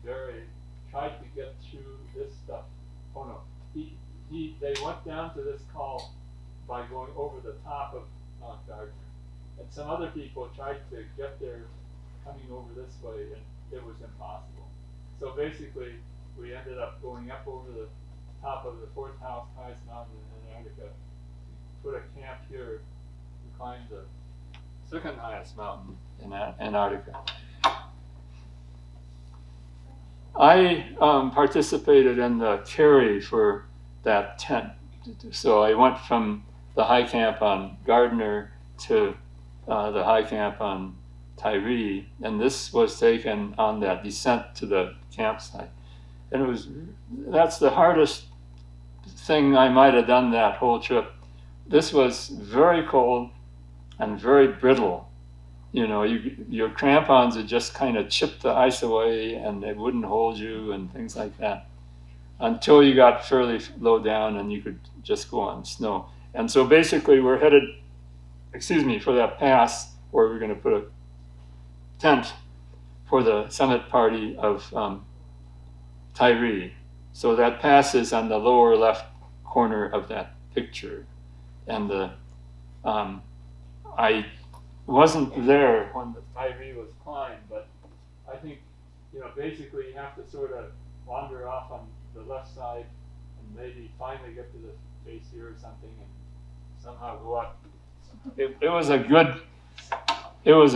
Barry tried to get through this stuff. Oh no, they went down to this col by going over the top of Mount Gardner, and some other people tried to get there coming over this way, and it was impossible. So basically, we ended up going up over the top of the fourth highest mountain in Antarctica, put a camp here to climb the second highest mountain in Antarctica. I participated in the carry for that tent. So I went from the high camp on Gardner to the high camp on Tyree, and this was taken on that descent to the campsite. And that's the hardest thing I might have done that whole trip. This was very cold and very brittle. Your crampons would just kind of chip the ice away and they wouldn't hold you and things like that until you got fairly low down and you could just go on snow. And so basically we're headed, for that pass where we're going to put a tent for the summit party of Tyree. So that passes on the lower left corner of that picture. And I wasn't there when the Tyree was climbed, but I think, basically you have to sort of wander off on the left side and maybe finally get to the base here or something and somehow go up. It was a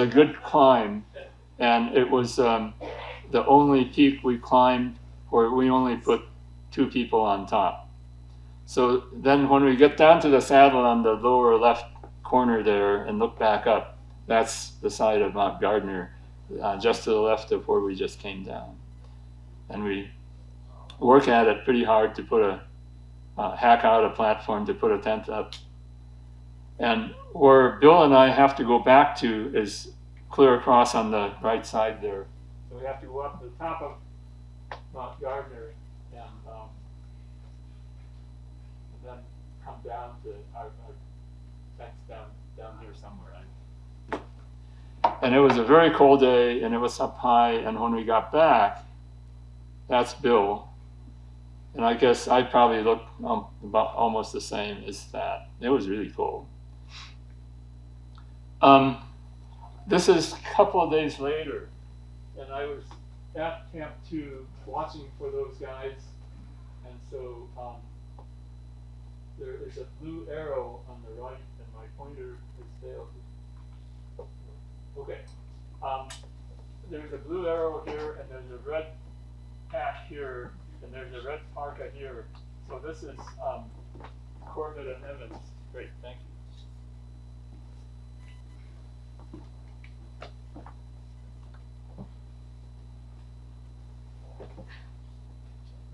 good climb, and it was the only peak we climbed where we only put 2 people on top. So then when we get down to the saddle on the lower left corner there and look back up, that's the side of Mount Gardner, just to the left of where we just came down. And we work at it pretty hard to put hack out a platform to put a tent up. And where Bill and I have to go back to is clear across on the right side there. So we have to go up to the top of Mount Gardner and then come down to our tents down here somewhere. And it was a very cold day, and it was up high. And when we got back, that's Bill. And I guess I probably looked about almost the same as that. It was really cold. This is a couple of days later, and I was at Camp 2 watching for those guys. And so there is a blue arrow on the right, and my pointer is there. Okay. There's a blue arrow here, and there's a red patch here, and there's a red parka here. So this is Corbett and Evans. Great, thank you.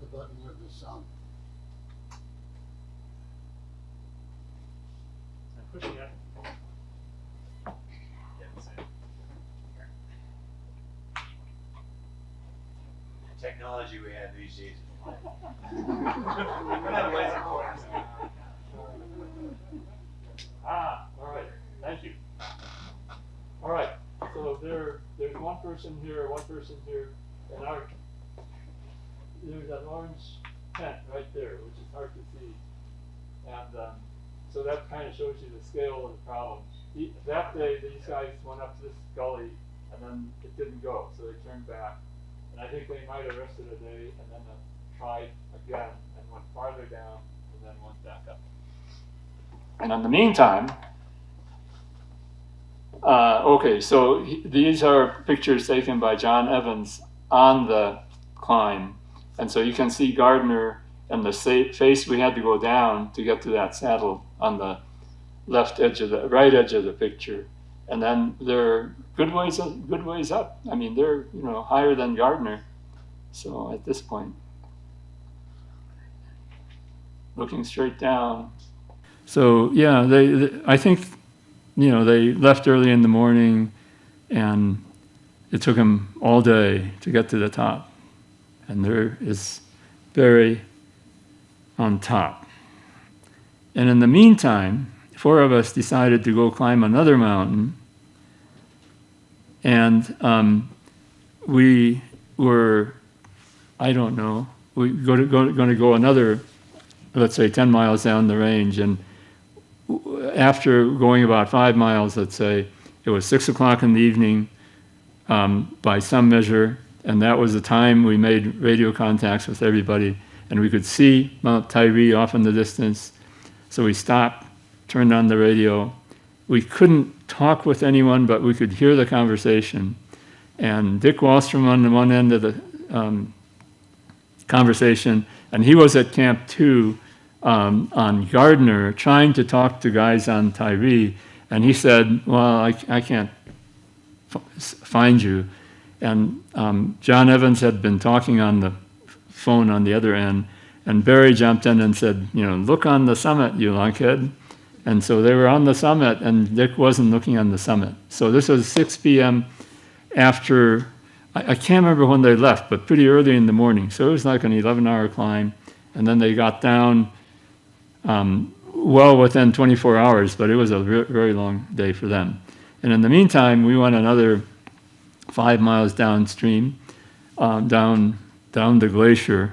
The button with the sun.
I'm pushing it.
Technology we have these days. We're not waiting for it.
All right, thank you. All right, so there's one person here, and there's an orange tent right there, which is hard to see. And so that kind of shows you the scale of the problem. That day, these guys went up this gully, and then it didn't go, so they turned back. And I think they might have rested a day and then tried again and went farther down and then went back up. And in the meantime, okay, so these are pictures taken by John Evans on the climb. And so you can see Gardner and the face we had to go down to get to that saddle on the right edge of the picture. And then they're good ways up. I mean, they're higher than Gardner. So at this point, looking straight down. So yeah, I think they left early in the morning, and it took them all day to get to the top. And there is Barry on top. And in the meantime, 4 of us decided to go climb another mountain, and we were, we going to go another, let's say 10 miles down the range, and after going about 5 miles, let's say, it was 6 o'clock in the evening by some measure, and that was the time we made radio contacts with everybody, and we could see Mount Tyree off in the distance. So we stopped, turned on the radio. We couldn't talk with anyone, but we could hear the conversation. And Dick Wallstrom on the one end of the conversation, and he was at Camp 2 on Gardner trying to talk to guys on Tyree, and he said, well, I can't find you. And John Evans had been talking on the phone on the other end, and Barry jumped in and said, look on the summit, you lunkhead. And so they were on the summit, and Dick wasn't looking on the summit. So this was 6 p.m. after, I can't remember when they left, but pretty early in the morning. So it was like an 11-hour climb. And then they got down well within 24 hours, but it was a very long day for them. And in the meantime, we went another 5 miles downstream, down down the glacier,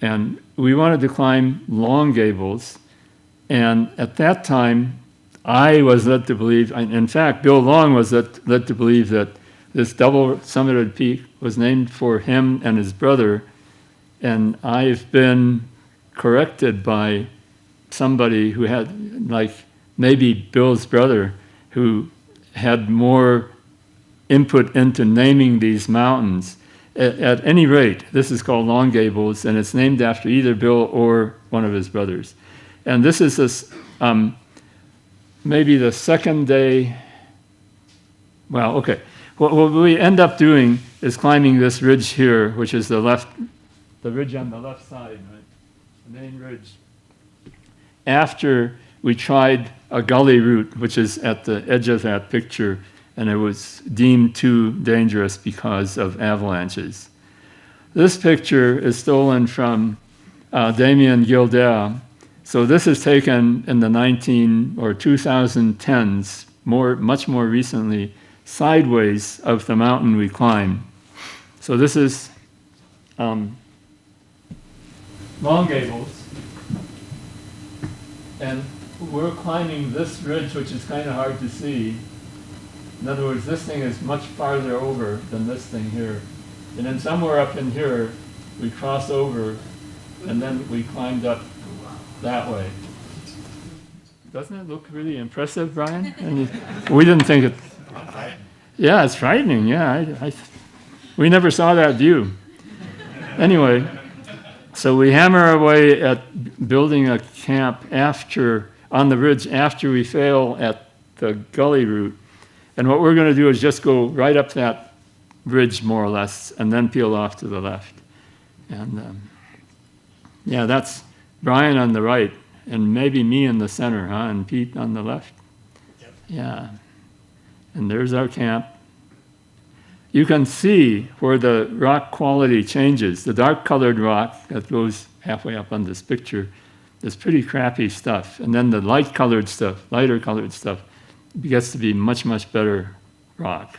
and we wanted to climb Long Gables. And at that time, I was led to believe, in fact, Bill Long was led to believe that this double-summited peak was named for him and his brother, and I've been corrected by somebody who had, like maybe Bill's brother, who had more input into naming these mountains. At any rate, this is called Long Gables, and it's named after either Bill or one of his brothers. And this is maybe the second day. Well, okay. What we end up doing is climbing this ridge here, which is the ridge on the left side, right? The main ridge. After we tried a gully route, which is at the edge of that picture, and it was deemed too dangerous because of avalanches. This picture is stolen from Damien Gilder. So this is taken in the 2010s, much more recently, sideways of the mountain we climb. So this is Long Gables, and we're climbing this ridge, which is kind of hard to see. In other words, this thing is much farther over than this thing here. And then somewhere up in here, we cross over, and then we climbed up that way. Doesn't it look really impressive, Brian? And we didn't think it. Yeah, it's frightening. Yeah, we never saw that view. Anyway, so we hammer away at building a camp on the ridge after we fail at the gully route. And what we're going to do is just go right up that ridge, more or less, and then peel off to the left. And yeah, that's Brian on the right, and maybe me in the center, huh? And Pete on the left. Yep. Yeah. And there's our camp. You can see where the rock quality changes. The dark-colored rock that goes halfway up on this picture is pretty crappy stuff. And then the lighter-colored stuff, gets to be much, much better rock.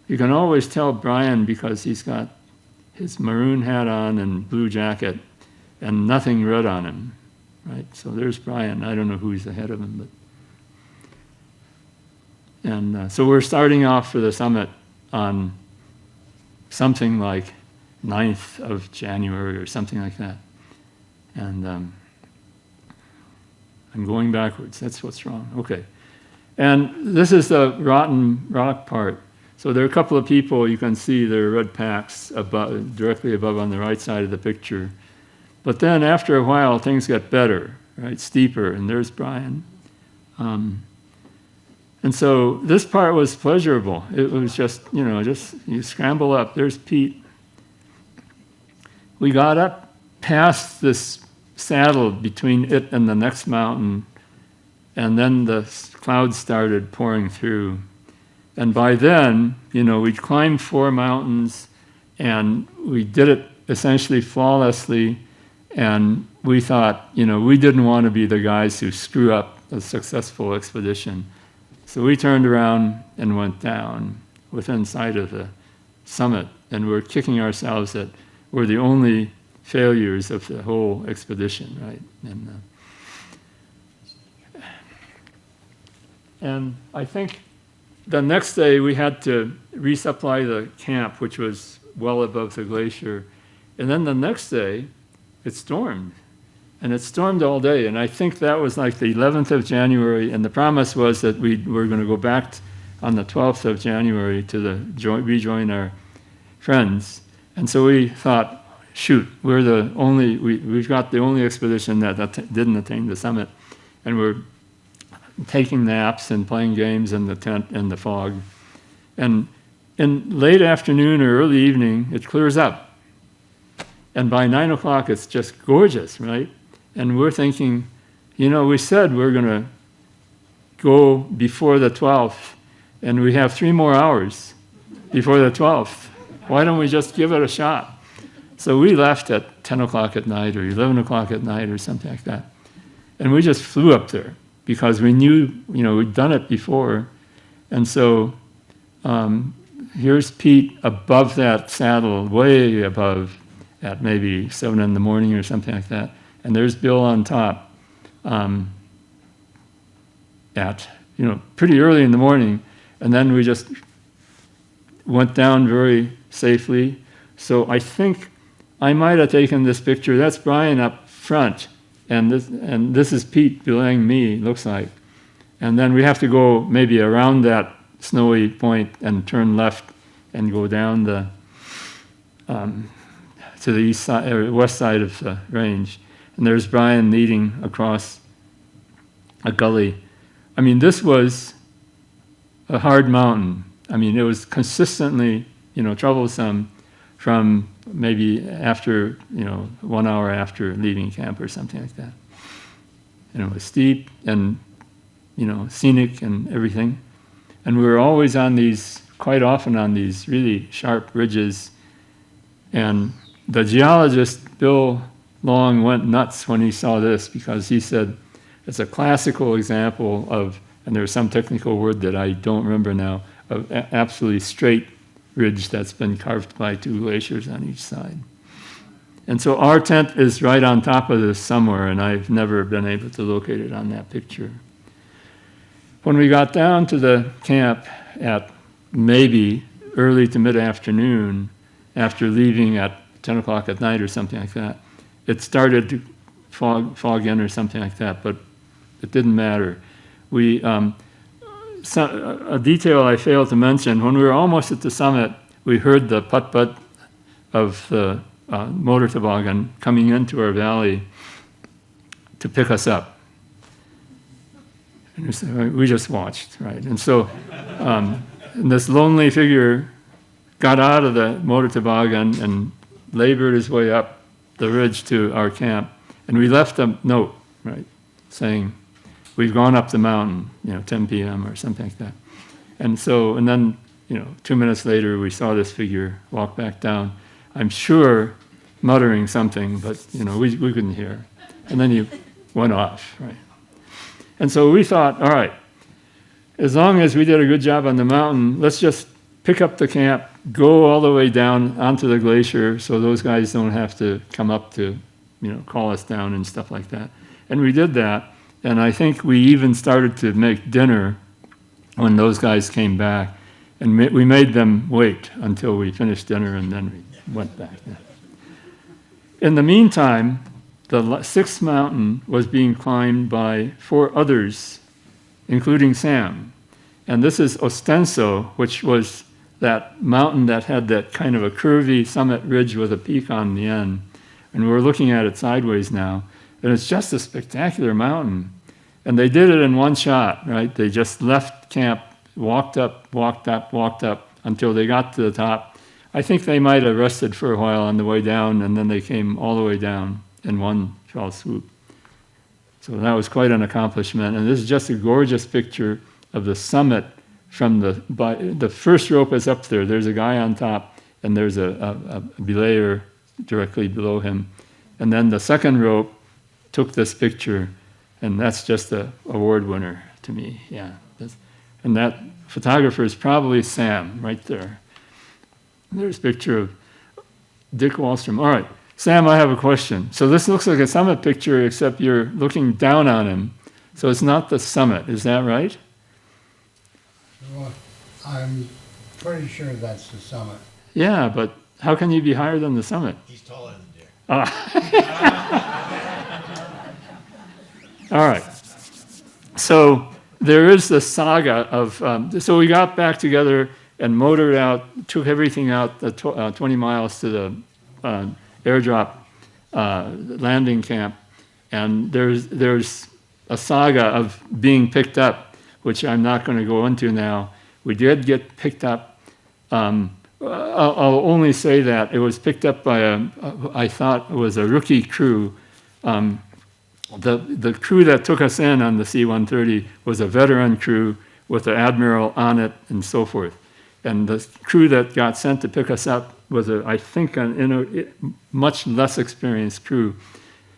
You can always tell Brian because he's got his maroon hat on and blue jacket and nothing red on him, right? So there's Brian. I don't know who's ahead of him, but. And so we're starting off for the summit on something like 9th of January or something like that. And I'm going backwards. That's what's wrong. Okay. And this is the rotten rock part. So there are a couple of people, you can see their red packs directly above on the right side of the picture. But then after a while, things get better, right? Steeper, and there's Brian. And so this part was pleasurable. It was just you scramble up. There's Pete. We got up past this saddle between it and the next mountain, and then the clouds started pouring through. And by then, we'd climbed 4 mountains, and we did it essentially flawlessly, and we thought, we didn't want to be the guys who screw up a successful expedition. So we turned around and went down within sight of the summit, and we're kicking ourselves that we're the only failures of the whole expedition, right? And I think the next day we had to resupply the camp, which was well above the glacier. And then the next day, it stormed. And it stormed all day. And I think that was like the 11th of January. And the promise was that we were going to go back on the 12th of January to rejoin our friends. And so we thought, shoot, we've got the only expedition that didn't attain the summit. And we're taking naps and playing games in the tent in the fog. And in late afternoon or early evening, it clears up. And by 9 o'clock, it's just gorgeous, right? And we're thinking, we said we're going to go before the 12th, and we have 3 more hours before the 12th. Why don't we just give it a shot? So we left at 10 o'clock at night or 11 o'clock at night or something like that. And we just flew up there because we knew, we'd done it before. And so here's Pete above that saddle, way above, at maybe 7 in the morning or something like that. And there's Bill on top at, pretty early in the morning. And then we just went down very safely. So I think I might have taken this picture. That's Brian up front. And this is Pete belaying me, looks like. And then we have to go maybe around that snowy point and turn left and go down to the east side or west side of the range. And there's Brian leading across a gully. I mean, this was a hard mountain. I mean, it was consistently, troublesome from maybe after, 1 hour after leaving camp or something like that. And it was steep and, scenic and everything. And we were always quite often on these really sharp ridges. And the geologist, Bill Long, went nuts when he saw this because he said it's a classical example of, and there's some technical word that I don't remember now, of absolutely straight ridge that's been carved by 2 glaciers on each side. And so our tent is right on top of this somewhere, and I've never been able to locate it on that picture. When we got down to the camp at maybe early to mid-afternoon, after leaving at 10 o'clock at night or something like that, it started to fog in or something like that, but it didn't matter. A detail I failed to mention, when we were almost at the summit, we heard the putt-putt of the motor toboggan coming into our valley to pick us up. And we just watched, right? And so this lonely figure got out of the motor toboggan and labored his way up the ridge to our camp. And we left a note, right, saying, we've gone up the mountain, 10 p.m. or something like that. And then, 2 minutes later, we saw this figure walk back down. I'm sure muttering something, but, we couldn't hear. And then he went off, right? And so we thought, all right, as long as we did a good job on the mountain, let's just pick up the camp, go all the way down onto the glacier so those guys don't have to come up to, call us down and stuff like that. And we did that. And I think we even started to make dinner when those guys came back. And we made them wait until we finished dinner, and then we went back. In the meantime, the sixth mountain was being climbed by 4 others, including Sam. And this is Ostenso, which was that mountain that had that kind of a curvy summit ridge with a peak on the end. And we're looking at it sideways now. And it's just a spectacular mountain. And they did it in one shot, right? They just left camp, walked up until they got to the top. I think they might have rested for a while on the way down, and then they came all the way down in one fell swoop. So that was quite an accomplishment. And this is just a gorgeous picture of the summit from the first rope is up there. There's a guy on top, and there's a belayer directly below him. And then the second rope took this picture, and that's just an award winner to me, yeah. And that photographer is probably Sam, right there. There's a picture of Dick Wallstrom. All right, Sam, I have a question. So this looks like a summit picture, except you're looking down on him. So it's not the summit, is that right?
Well, I'm pretty sure that's the summit.
Yeah, but how can you be higher than the summit?
He's taller than Dick.
All right. So there is the saga of, so we got back together and motored out, took everything out 20 miles to the airdrop landing camp. And there's a saga of being picked up, which I'm not going to go into now. We did get picked up. I'll only say that it was picked up by I thought it was a rookie crew. The crew that took us in on the C-130 was a veteran crew with an admiral on it and so forth. And the crew that got sent to pick us up was, I think, a much less experienced crew.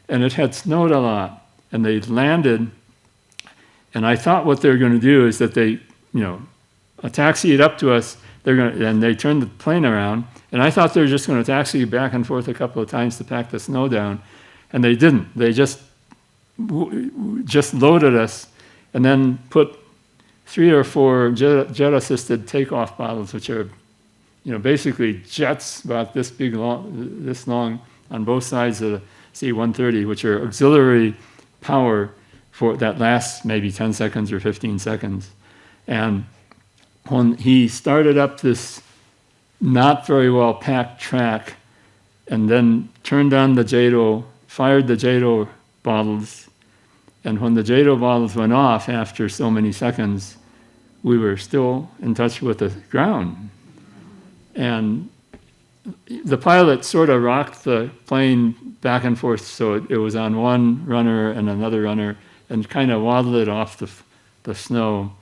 And it had snowed a lot. And they landed, and I thought what they were going to do is that they, taxied up to us. and they turned the plane around, and I thought they were just going to taxi back and forth a couple of times to pack the snow down, and they didn't. They just loaded us, and then put 3 or 4 jet-assisted takeoff bottles, which are, basically jets about this long on both sides of the C-130, which are auxiliary power for that lasts maybe 10 seconds or 15 seconds. And when he started up this not very well packed track and then turned on the JATO, fired the JATO bottles, and when the JATO bottles went off after so many seconds, we were still in touch with the ground. And the pilot sort of rocked the plane back and forth, so it was on one runner and another runner, and kind of waddled it off the snow.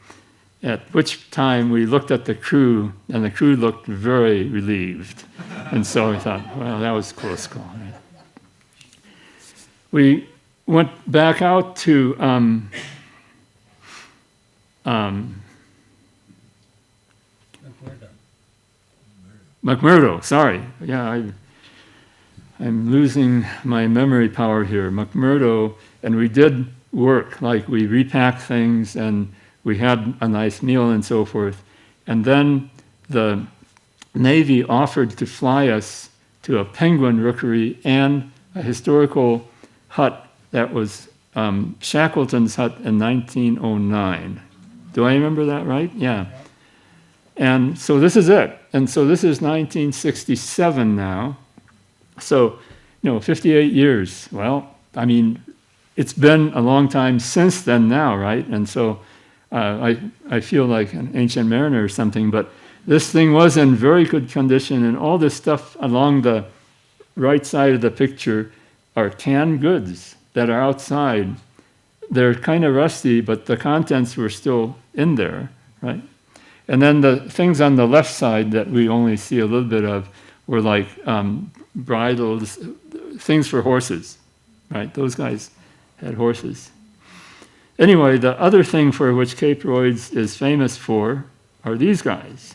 At which time we looked at the crew, and the crew looked very relieved. And so we thought, well, that was a close call. Right? We went back out to McMurdo, sorry. Yeah, I'm losing my memory power here. McMurdo, and we did work, like we repacked things and we had a nice meal and so forth. And then the Navy offered to fly us to a penguin rookery and a historical hut that was Shackleton's hut in 1909. Do I remember that right? Yeah. And so this is it. And so this is 1967 now. So, 58 years. Well, I mean, it's been a long time since then now, right? And so I feel like an ancient mariner or something, but this thing was in very good condition, and all this stuff along the right side of the picture are canned goods that are outside. They're kind of rusty, but the contents were still in there, right? And then the things on the left side that we only see a little bit of were like bridles, things for horses, right? Those guys had horses. Anyway, the other thing for which Cape Royds is famous for are these guys.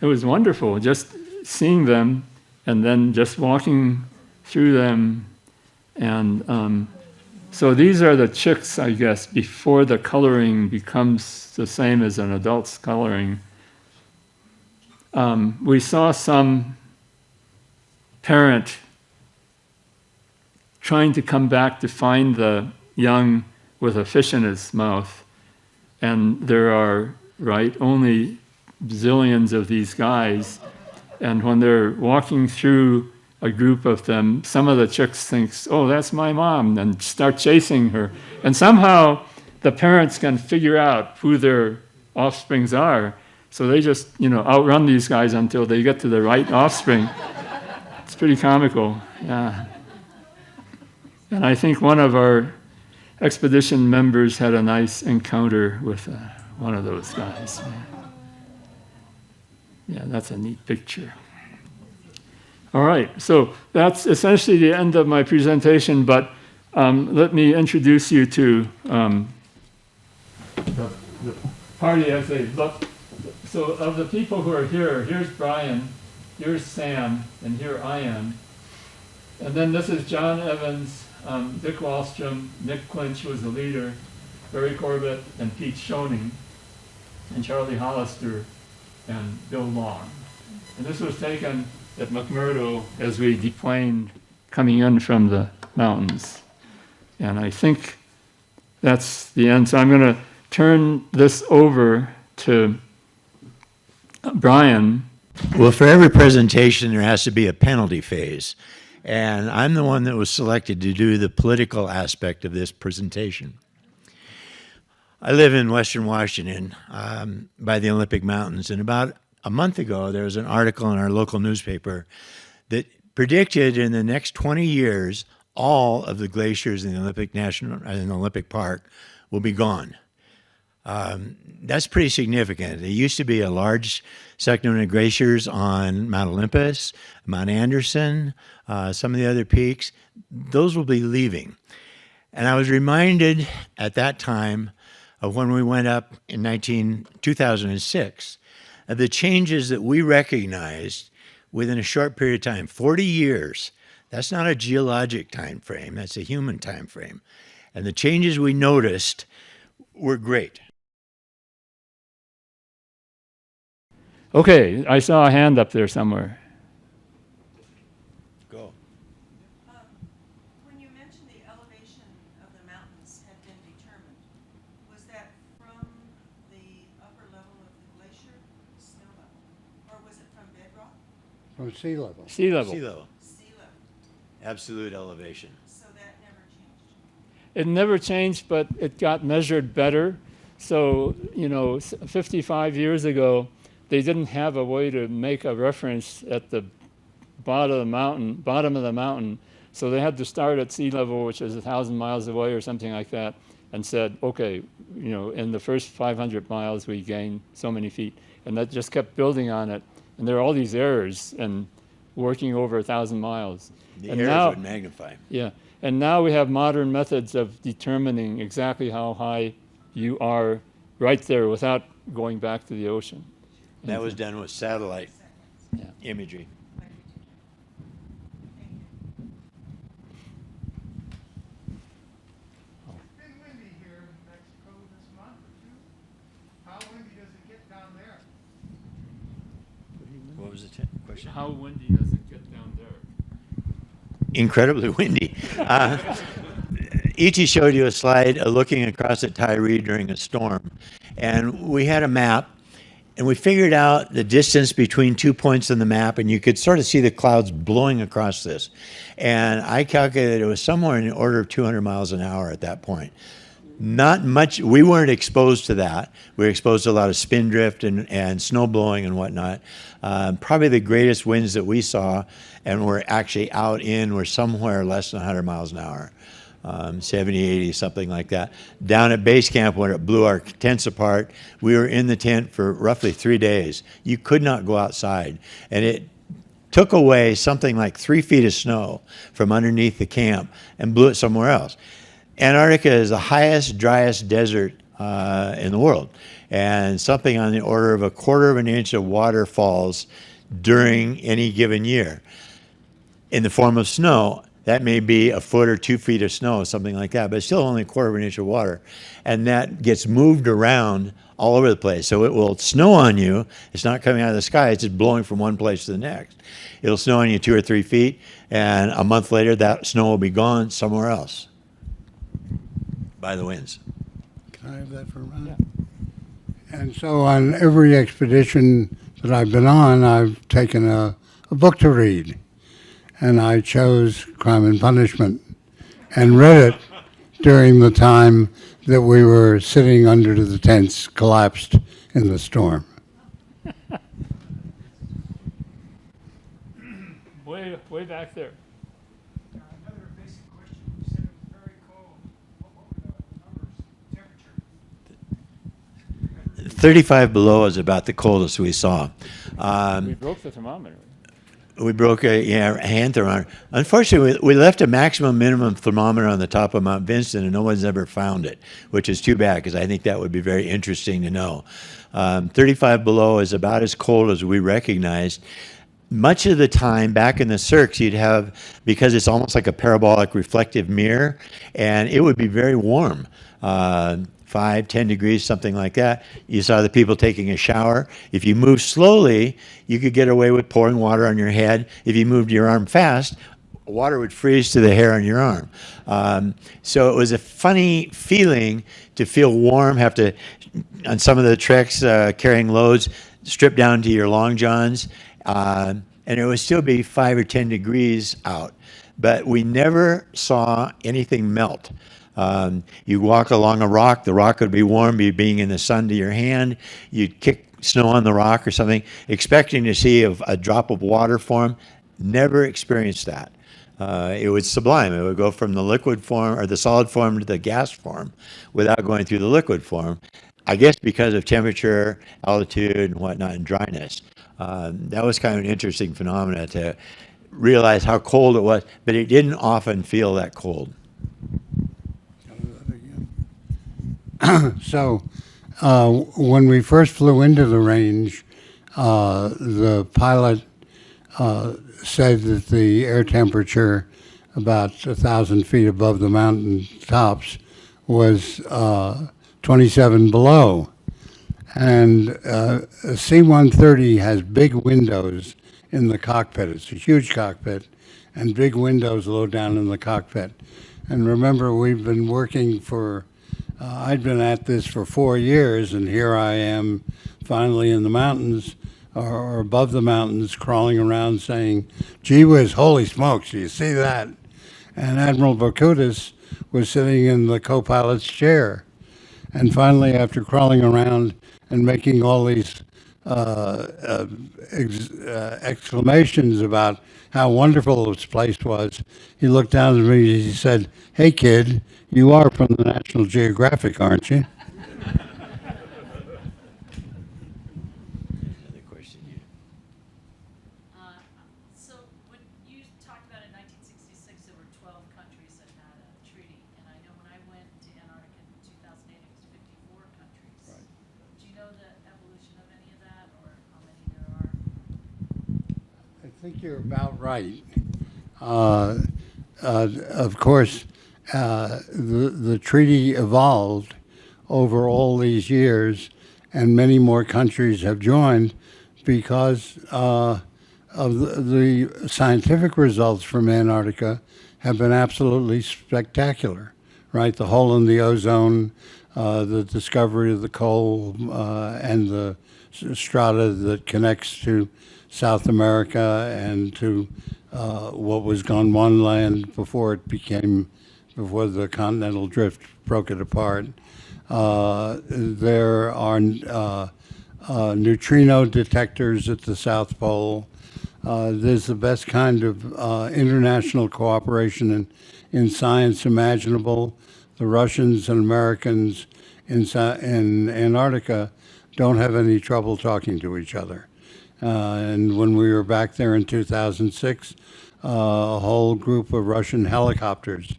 It was wonderful just seeing them and then just walking through them. And so these are the chicks, I guess, before the coloring becomes the same as an adult's coloring. We saw some parent trying to come back to find the young with a fish in his mouth. And there are, only zillions of these guys. And when they're walking through a group of them, some of the chicks thinks, oh, that's my mom, and start chasing her. And somehow the parents can figure out who their offsprings are. So they just, outrun these guys until they get to the right offspring. It's pretty comical, yeah. And I think one of our expedition members had a nice encounter with one of those guys. Yeah, that's a neat picture. All right, so that's essentially the end of my presentation, but let me introduce you to the party as they look. So of the people who are here, here's Brian, here's Sam, and here I am. And then this is John Evans, Dick Wallstrom, Nick Clinch was the leader, Barry Corbett, and Pete Schoening, and Charlie Hollister, and Bill Long. And this was taken at McMurdo as we deplaned coming in from the mountains. And I think that's the end. So I'm going to turn this over to Brian.
Well, for every presentation, there has to be a penalty phase. And I'm the one that was selected to do the political aspect of this presentation. I live in Western Washington by the Olympic Mountains, and about a month ago, there was an article in our local newspaper that predicted in the next 20 years, all of the glaciers in the Olympic Park will be gone. That's pretty significant. There used to be a large section of glaciers on Mount Olympus, Mount Anderson, some of the other peaks. Those will be leaving. And I was reminded at that time of when we went up in 2006, of the changes that we recognized within a short period of time, 40 years. That's not a geologic time frame, that's a human time frame. And the changes we noticed were great.
Okay, I saw a hand up there somewhere.
Go.
When you mentioned the elevation of the mountains had been determined, was that from the upper level of the glacier, snow level, or was it from bedrock?
From sea level.
Sea level.
Sea level,
Sea level,
absolute elevation.
so that never changed.
It never changed, but it got measured better. So, 55 years ago, they didn't have a way to make a reference at the bottom of the mountain. So they had to start at sea level, which is 1,000 miles away or something like that, and said, okay, in the first 500 miles we gained so many feet. And that just kept building on it. And there are all these errors and working over 1,000 miles.
The
And
errors
now-
would magnify.
Yeah, and now we have modern methods of determining exactly how high you are right there without going back to the ocean.
That was done with satellite
Yeah.
imagery.
Thank you.
It's been windy here in Mexico this month or two. How windy does it get down there?
What was the question?
How windy does it get down there?
Incredibly windy. Eiichi showed you a slide looking across at Tyree during a storm. And we had a map, and we figured out the distance between 2 points on the map, and you could sort of see the clouds blowing across this. And I calculated it was somewhere in the order of 200 miles an hour at that point. Not much, we weren't exposed to that. We were exposed to a lot of spin drift and snow blowing and whatnot. Probably the greatest winds that we saw and were actually out in were somewhere less than 100 miles an hour. 70, 80, something like that. Down at base camp when it blew our tents apart, we were in the tent for roughly 3 days. You could not go outside. And it took away something like 3 feet of snow from underneath the camp and blew it somewhere else. Antarctica is the highest, driest desert in the world. And something on the order of 1/4 of an inch of water falls during any given year in the form of snow. That may be a foot or 2 feet of snow, something like that, but it's still only 1/4 of an inch of water. And that gets moved around all over the place. So it will snow on you. It's not coming out of the sky. It's just blowing from one place to the next. It'll snow on you 2 or 3 feet, and a month later, that snow will be gone somewhere else by the winds.
Can I have that for a minute? And so on every expedition that I've been on, I've taken a book to read. And I chose Crime and Punishment and read it during the time that we were sitting under the tents collapsed in the storm.
Way back there.
Another basic question. You said it was very cold. What were the numbers, temperature?
35 below is about the coldest we saw.
We broke the thermometer.
We broke a hand thermometer. Unfortunately, we left a maximum minimum thermometer on the top of Mount Vinson, and no one's ever found it, which is too bad because I think that would be very interesting to know. 35 below is about as cold as we recognized. Much of the time back in the cirques, you'd have, because it's almost like a parabolic reflective mirror, and it would be very warm. 5, 10 degrees, something like that. You saw the people taking a shower. If you moved slowly, you could get away with pouring water on your head. If you moved your arm fast, water would freeze to the hair on your arm. So it was a funny feeling to feel warm, have to, on some of the treks, carrying loads, strip down to your long johns, and it would still be 5 or 10 degrees out. But we never saw anything melt. You walk along a rock, the rock would be warm, being in the sun to your hand. You'd kick snow on the rock or something, expecting to see a drop of water form. Never experienced that. It was sublime. It would go from the liquid form or the solid form to the gas form without going through the liquid form. I guess because of temperature, altitude, and whatnot, and dryness. That was kind of an interesting phenomena to realize how cold it was, but it didn't often feel that cold.
So when we first flew into the range, The pilot said that the air temperature about 1,000 feet above the mountain tops was 27 below. And a C-130 has big windows in the cockpit. It's a huge cockpit and big windows low down in the cockpit. And remember, we've been working for, I'd been at this for 4 years, and here I am finally in the mountains or above the mountains crawling around saying, gee whiz, holy smokes, do you see that? And Admiral Barkutis was sitting in the co-pilot's chair. And finally, after crawling around and making all these exclamations about how wonderful this place was, he looked down at me and he said, hey kid, you are from the National Geographic, aren't you?
So when you talked about in 1966, there were 12 countries that had a treaty, and I know when I went to Antarctica in 2008, it was 54 countries.
Right.
Do you know the evolution of any of that, or how many there are?
I think you're about right. Of course, the treaty evolved over all these years, and many more countries have joined because of the scientific results from Antarctica have been absolutely spectacular, right? The hole in the ozone, the discovery of the coal and the strata that connects to South America and to what was Gondwana before it became, before the continental drift broke it apart. There are neutrino detectors at the South Pole. There's the best kind of international cooperation in science imaginable. The Russians and Americans in Antarctica don't have any trouble talking to each other. And when we were back there in 2006, a whole group of Russian helicopters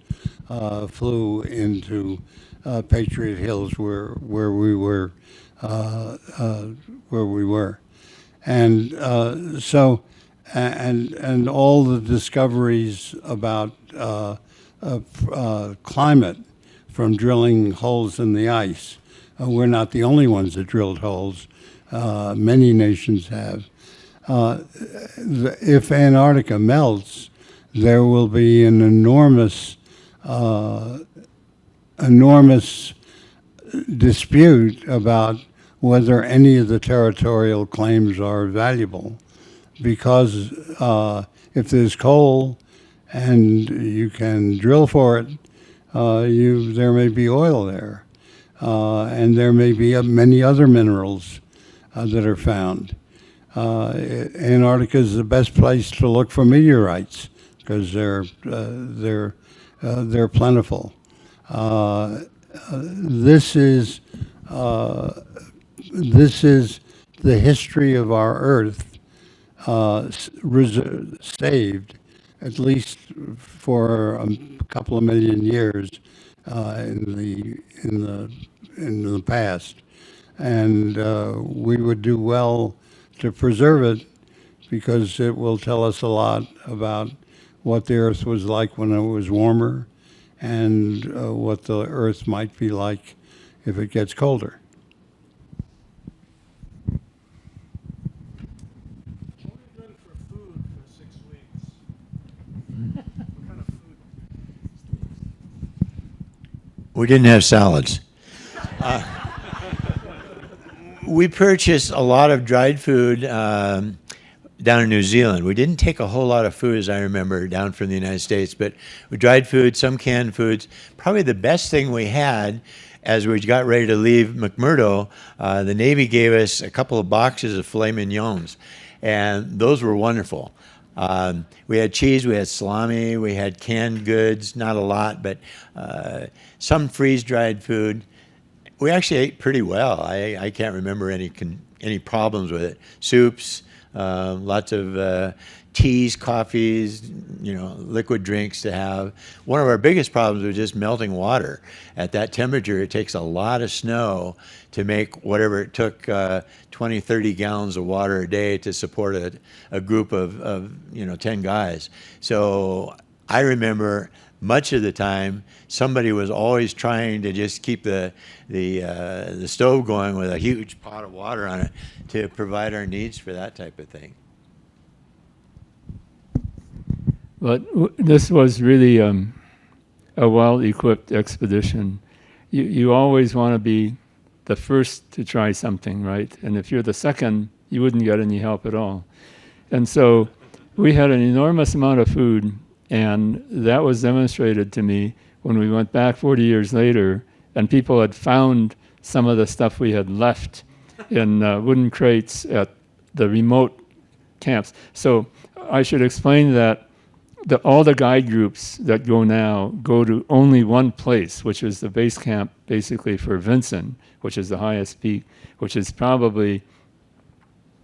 flew into Patriot Hills, where we were, and so and all the discoveries about climate from drilling holes in the ice. We're not the only ones that drilled holes. Many nations have. If Antarctica melts, there will be an enormous dispute about whether any of the territorial claims are valuable, because if there's coal and you can drill for it, there may be oil there, and there may be many other minerals that are found. Antarctica is the best place to look for meteorites because they're plentiful. This is the history of our Earth, saved at least for a couple of million years in the past, and we would do well to preserve it because it will tell us a lot about what the Earth was like when it was warmer and what the Earth might be like if it gets colder.
What have you done for food for 6 weeks? What kind of food?
We didn't have salads. We purchased a lot of dried food down in New Zealand. We didn't take a whole lot of food, as I remember, down from the United States, but we dried food, some canned foods. Probably the best thing we had as we got ready to leave McMurdo, the Navy gave us a couple of boxes of filet mignons, and those were wonderful. We had cheese, we had salami, we had canned goods, not a lot, but some freeze-dried food. We actually ate pretty well. I can't remember any problems with it. Soups, lots of teas, coffees, liquid drinks to have. One of our biggest problems was just melting water. At that temperature, it takes a lot of snow to make whatever it took, 20, 30 gallons of water a day to support a group of 10 guys. So I remember much of the time, somebody was always trying to just keep the stove going with a huge pot of water on it to provide our needs for that type of thing.
But this was really a well-equipped expedition. You always want to be the first to try something, right? And if you're the second, you wouldn't get any help at all. And so we had an enormous amount of food, and that was demonstrated to me when we went back 40 years later, and people had found some of the stuff we had left in wooden crates at the remote camps. So I should explain that all the guide groups that go now go to only one place, which is the base camp basically for Vinson, which is the highest peak, which is probably,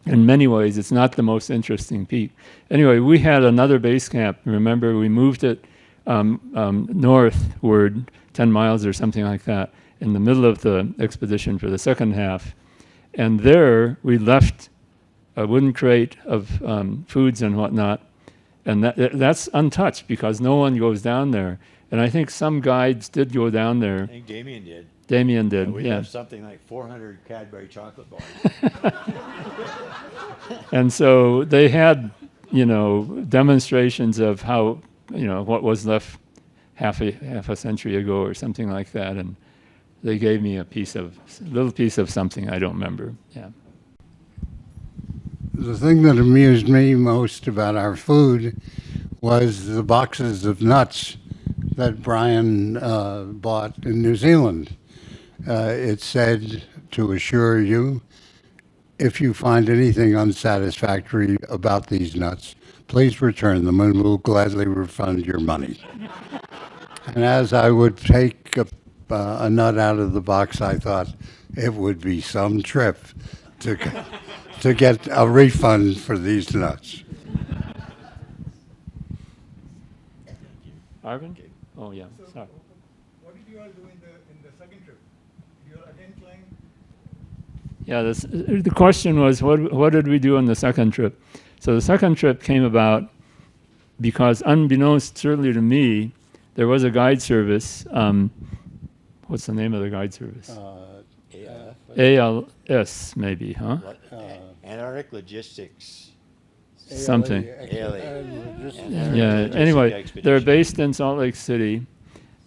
in many ways, it's not the most interesting peak. Anyway, we had another base camp. Remember, we moved it northward 10 miles or something like that in the middle of the expedition for the second half. And there we left a wooden crate of foods and whatnot. And that's untouched because no one goes down there. And I think some guides did go down there.
I think Damien did.
Damien did,
We
yeah.
have something like 400 Cadbury chocolate bars.
And so they had, demonstrations of how, what was left half a century ago or something like that. And they gave me a little piece of something, I don't remember, yeah.
The thing that amused me most about our food was the boxes of nuts that Brian bought in New Zealand. It said to assure you, if you find anything unsatisfactory about these nuts, please return them and we'll gladly refund your money. And as I would take a nut out of the box, I thought it would be some trip to get a refund for these nuts.
Arvin? Oh, yeah, sorry.
What did you all do in the second trip? Did you all again climb?
Yeah, the question was, what did we do on the second trip? So the second trip came about because, unbeknownst certainly to me, there was a guide service. What's the name of the guide service? ALS, maybe, huh?
Antarctic Logistics.
Something.
Yeah.
Anyway, they're based in Salt Lake City,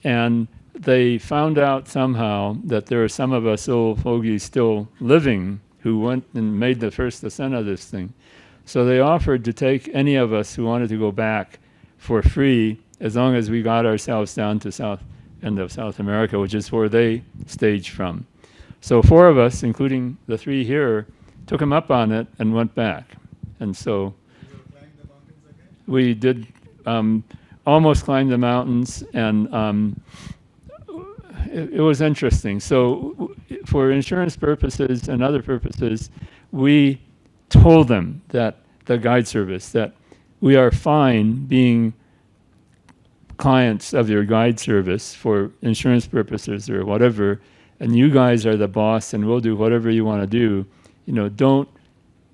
and they found out somehow that there are some of us old fogies still living who went and made the first ascent of this thing. So they offered to take any of us who wanted to go back for free as long as we got ourselves down to south end of South America, which is where they staged from. So 4 of us, including the 3 here, took them up on it and went back. And so we did almost climb the mountains, and it was interesting. So for insurance purposes and other purposes, we told them, that the guide service, that we are fine being clients of your guide service for insurance purposes or whatever, and you guys are the boss and we'll do whatever you want to do. Don't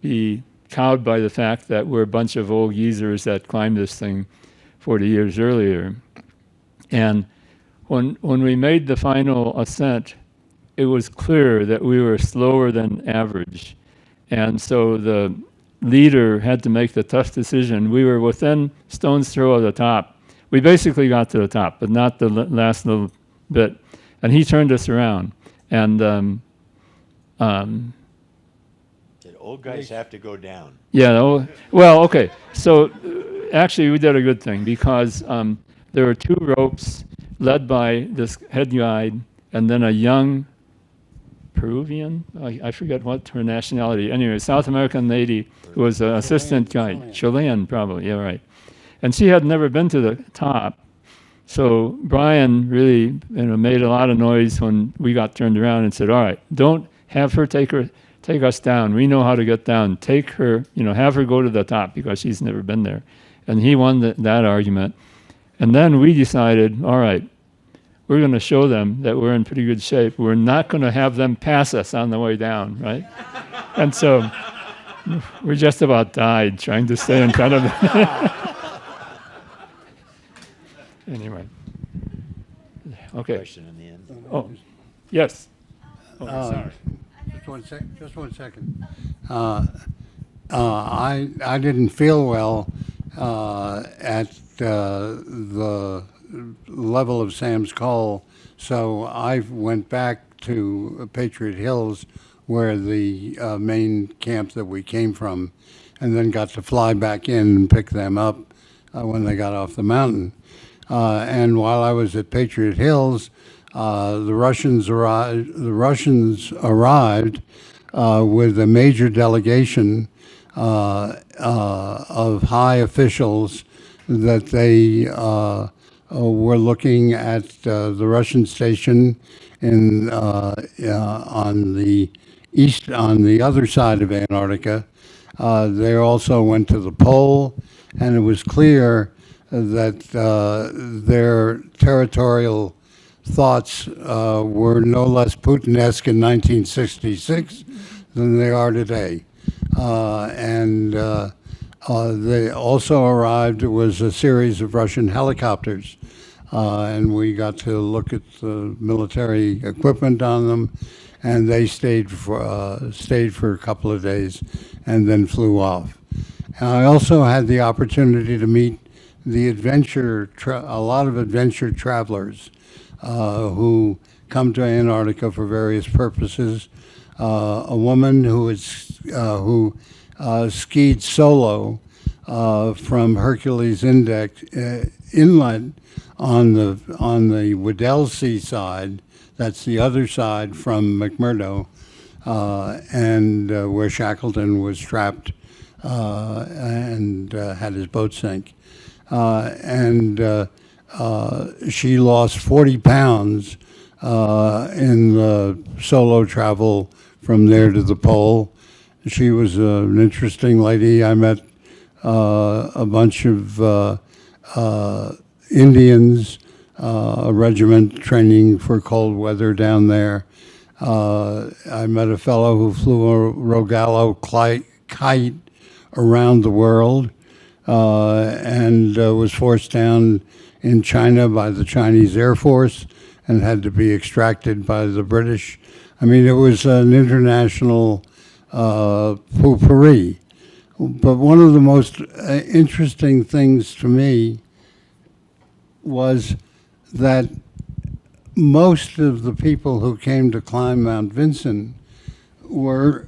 be cowed by the fact that we're a bunch of old geezers that climbed this thing 40 years earlier. And when we made the final ascent, it was clear that we were slower than average. And so the leader had to make the tough decision. We were within stone's throw of the top. We basically got to the top, but not the last little bit. And he turned us around. And
Did old guys have to go down?
yeah, well, okay. So actually, we did a good thing because there were 2 ropes led by this head guide and then a young Peruvian, I forget what her nationality. Anyway, South American lady who was an assistant guide. Chilean, probably, yeah, right. And she had never been to the top, So Brian really, made a lot of noise when we got turned around and said, "All right, don't have her take us down. We know how to get down. Take her, have her go to the top because she's never been there." And he won that argument. And then we decided, all right, we're going to show them that we're in pretty good shape. We're not going to have them pass us on the way down, right? And so we just about died trying to stay in front of them. Anyway. Okay.
Question in the end.
Oh, yes.
Just one second. I didn't feel well at the level of Sam's Col, so I went back to Patriot Hills, where the main camp that we came from, and then got to fly back in and pick them up when they got off the mountain. And while I was at Patriot Hills, the Russians arrived with a major delegation of high officials that they were looking at the Russian station on the other side of Antarctica. They also went to the pole, and it was clear that their territorial thoughts were no less Putinesque in 1966 than they are today. They also arrived, it was a series of Russian helicopters, and we got to look at the military equipment on them, and they stayed for a couple of days and then flew off. And I also had the opportunity to meet the a lot of adventure travelers who come to Antarctica for various purposes. A woman who skied solo from Hercules Inlet on the Weddell Sea side. That's the other side from McMurdo, and where Shackleton was trapped and had his boat sink. She lost 40 pounds in the solo travel from there to the pole. She was an interesting lady. I met a bunch of Indians, a regiment training for cold weather down there. I met a fellow who flew a Rogallo kite around the world and was forced down in China by the Chinese Air Force and had to be extracted by the British. I mean, it was an international potpourri. But one of the most interesting things to me was that most of the people who came to climb Mount Vinson were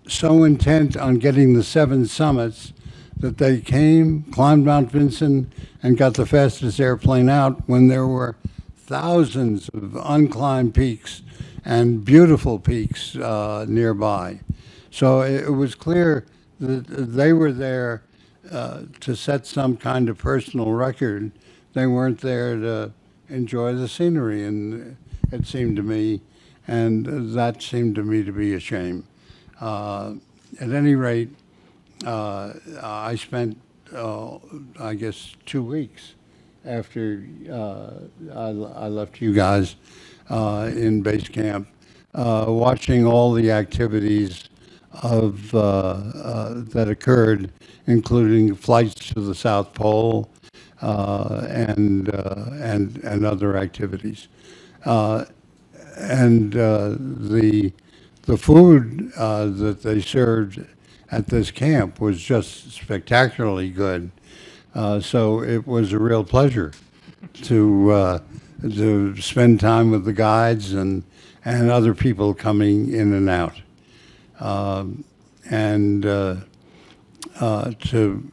so intent on getting the 7 summits that they came, climbed Mount Vinson, and got the fastest airplane out when there were thousands of unclimbed peaks and beautiful peaks nearby. So it was clear that they were there to set some kind of personal record. They weren't there to enjoy the scenery, and it seemed to me, and that seemed to me to be a shame. At any rate, I spent, I guess, 2 weeks after I left you guys in base camp, watching all the activities of that occurred, including flights to the South Pole and other activities. The food that they served at this camp was just spectacularly good. So it was a real pleasure to spend time with the guides and other people coming in and out, to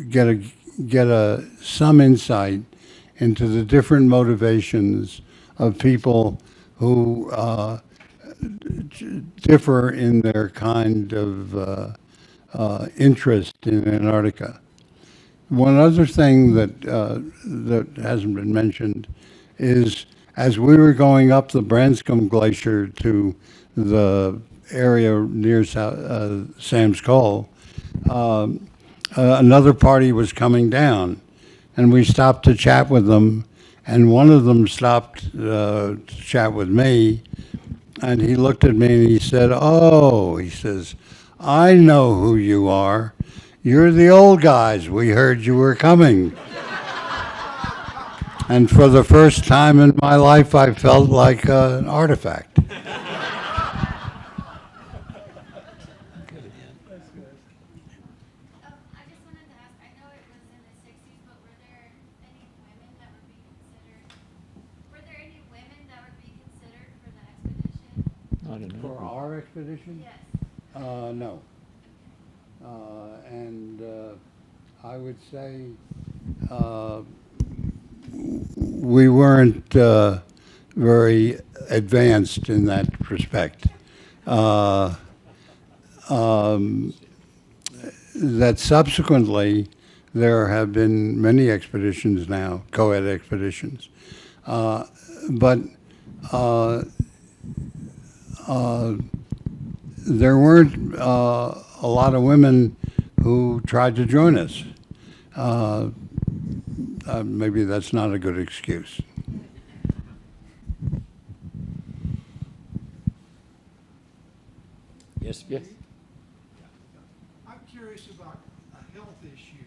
get some insight into the different motivations of people who differ in their kind of interest in Antarctica. One other thing that hasn't been mentioned is as we were going up the Branscombe Glacier to the area near Sam's Col, another party was coming down, and we stopped to chat with them, and one of them stopped to chat with me, and he looked at me and he said, "Oh," he says, "I know who you are. You're the old guys. We heard you were coming." And for the first time in my life, I felt like an artifact.
I just wanted to ask, I know it was in the sixties, but were there any women that would be considered, were there any women that would be considered for the expedition?
I don't know.
For our expedition?
Yes.
No. And I would say we weren't very advanced in that respect. That subsequently there have been many expeditions now, co-ed expeditions, but there weren't a lot of women who tried to join us. Maybe that's not a good excuse.
Yes.
Yes.
I'm curious about a health issue. You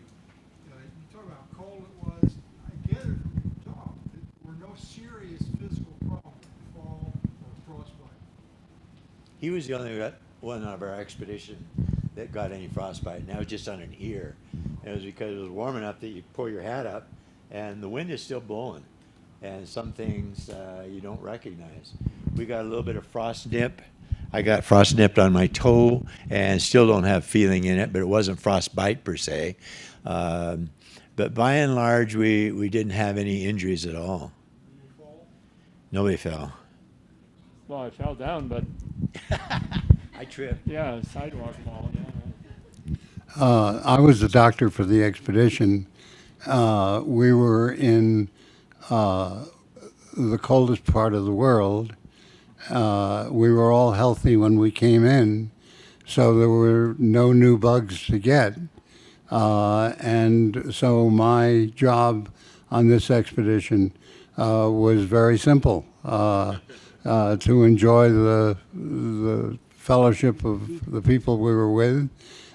talk about how cold it was. I get it from your talk that there were no serious physical problems, fall or frostbite.
He was the only one of our expedition that got any frostbite, and that was just on an ear. And it was because it was warm enough that you pull your hat up, and the wind is still blowing, and some things you don't recognize. We got a little bit of frost nip. I got frost nipped on my toe, and still don't have feeling in it, but it wasn't frostbite per se. But by and large, we didn't have any injuries at all.
Did you fall?
Nobody fell.
Well, I fell down, but
I tripped.
yeah, sidewalk fall. Yeah.
I was the doctor for the expedition. We were in the coldest part of the world. We were all healthy when we came in, so there were no new bugs to get. And so my job on this expedition was very simple, to enjoy the fellowship of the people we were with,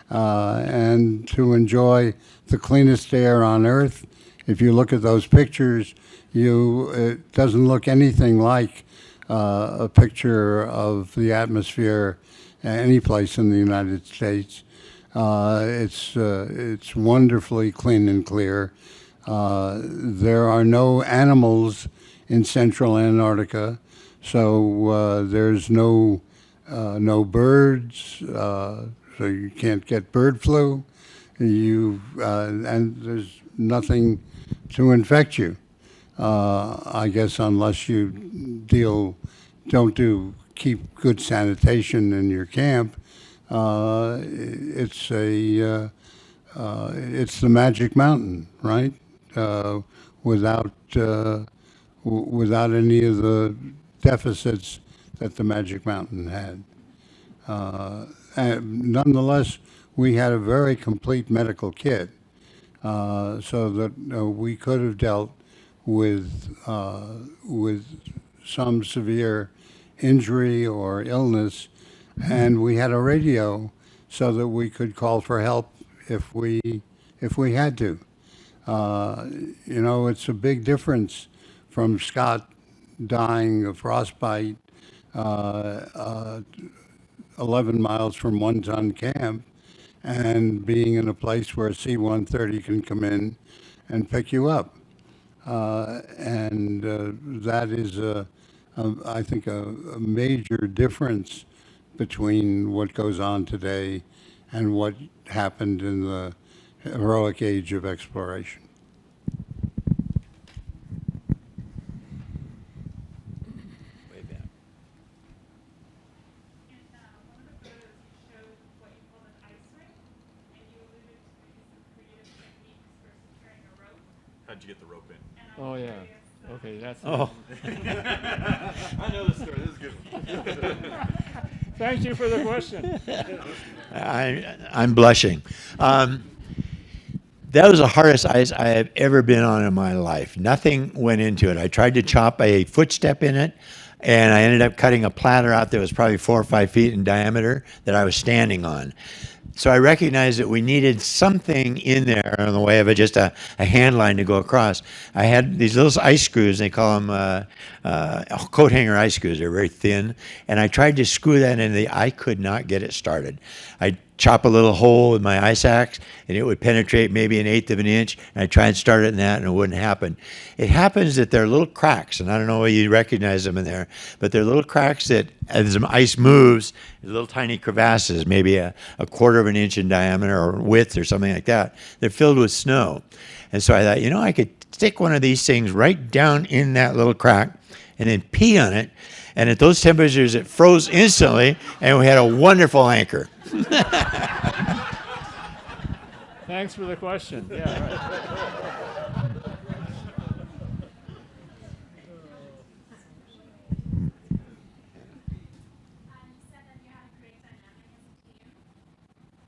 and to enjoy the cleanest air on Earth. If you look at those pictures, it doesn't look anything like a picture of the atmosphere any place in the United States. It's wonderfully clean and clear. There are no animals in central Antarctica, so there's no birds, so you can't get bird flu. And there's nothing to infect you. I guess unless you keep good sanitation in your camp, it's the magic mountain, right? Without any of the deficits that the magic mountain had. And nonetheless, we had a very complete medical kit, so that we could have dealt with some severe injury or illness, and we had a radio so that we could call for help if we had to. It's a big difference from Scott dying of frostbite 11 miles from one-ton camp and being in a place where a C-130 can come in and pick you up. And that is, I think, a major difference between what goes on today and what happened in the heroic age of exploration.
Way back.
And one of the photos you showed what you called an ice rink, and you alluded to maybe some creative techniques for
how'd you get the rope in?
Oh, yeah. Okay, that's.
Oh,
I know this story. This is a good one.
Thank you for the question.
I'm blushing. That was the hardest ice I have ever been on in my life. Nothing went into it. I tried to chop a footstep in it, and I ended up cutting a platter out that was probably 4 or 5 feet in diameter that I was standing on. So I recognized that we needed something in there in the way of just a hand line to go across. I had these little ice screws, they call them coat hanger ice screws. They're very thin. And I tried to screw that in. I could not get it started. I'd chop a little hole with my ice axe, and it would penetrate maybe 1/8 of an inch. And I'd try and start it in that, and it wouldn't happen. It happens that there are little cracks, and I don't know whether you recognize them in there, but they're little cracks that, as the ice moves, little tiny crevasses, maybe a 1/4 of an inch in diameter or width or something like that. They're filled with snow. And so I thought, I could stick one of these things right down in that little crack and then pee on it. And at those temperatures, it froze instantly, and we had a wonderful anchor.
Thanks for the question. Yeah, right.
You said that you had a great dynamic as a team,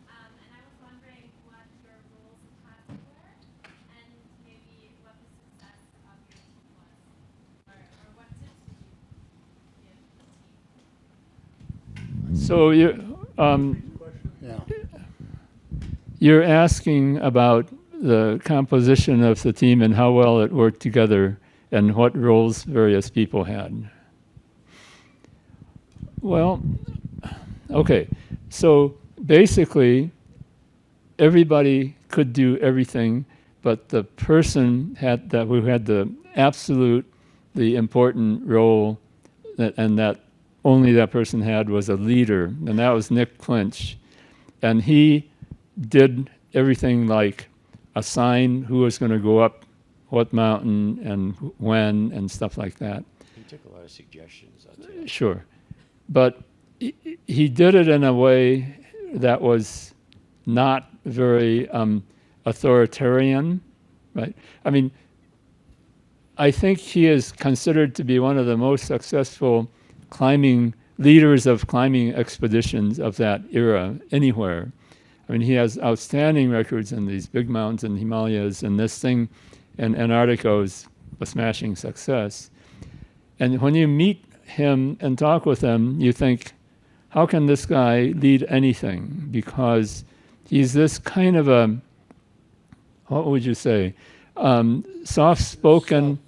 and I was wondering what your roles and tasks were, and maybe what the success of your team was, or what tips would you give the team?
So
Yeah.
you're asking about the composition of the team and how well it worked together and what roles various people had. Well, okay. So basically, everybody could do everything, but the person who had the absolutely important role and that only that person had was a leader, and that was Nick Clinch. And he did everything like assign who was going to go up what mountain and when and stuff like that.
He took a lot of suggestions. I'll tell you.
Sure. But he did it in a way that was not very authoritarian, right? I mean, I think he is considered to be one of the most successful leaders of climbing expeditions of that era anywhere. I mean, he has outstanding records in these big mountains in the Himalayas, and this thing in Antarctica was a smashing success. And when you meet him and talk with him, you think, how can this guy lead anything? Because he's this kind of a, what would you say, soft-spoken,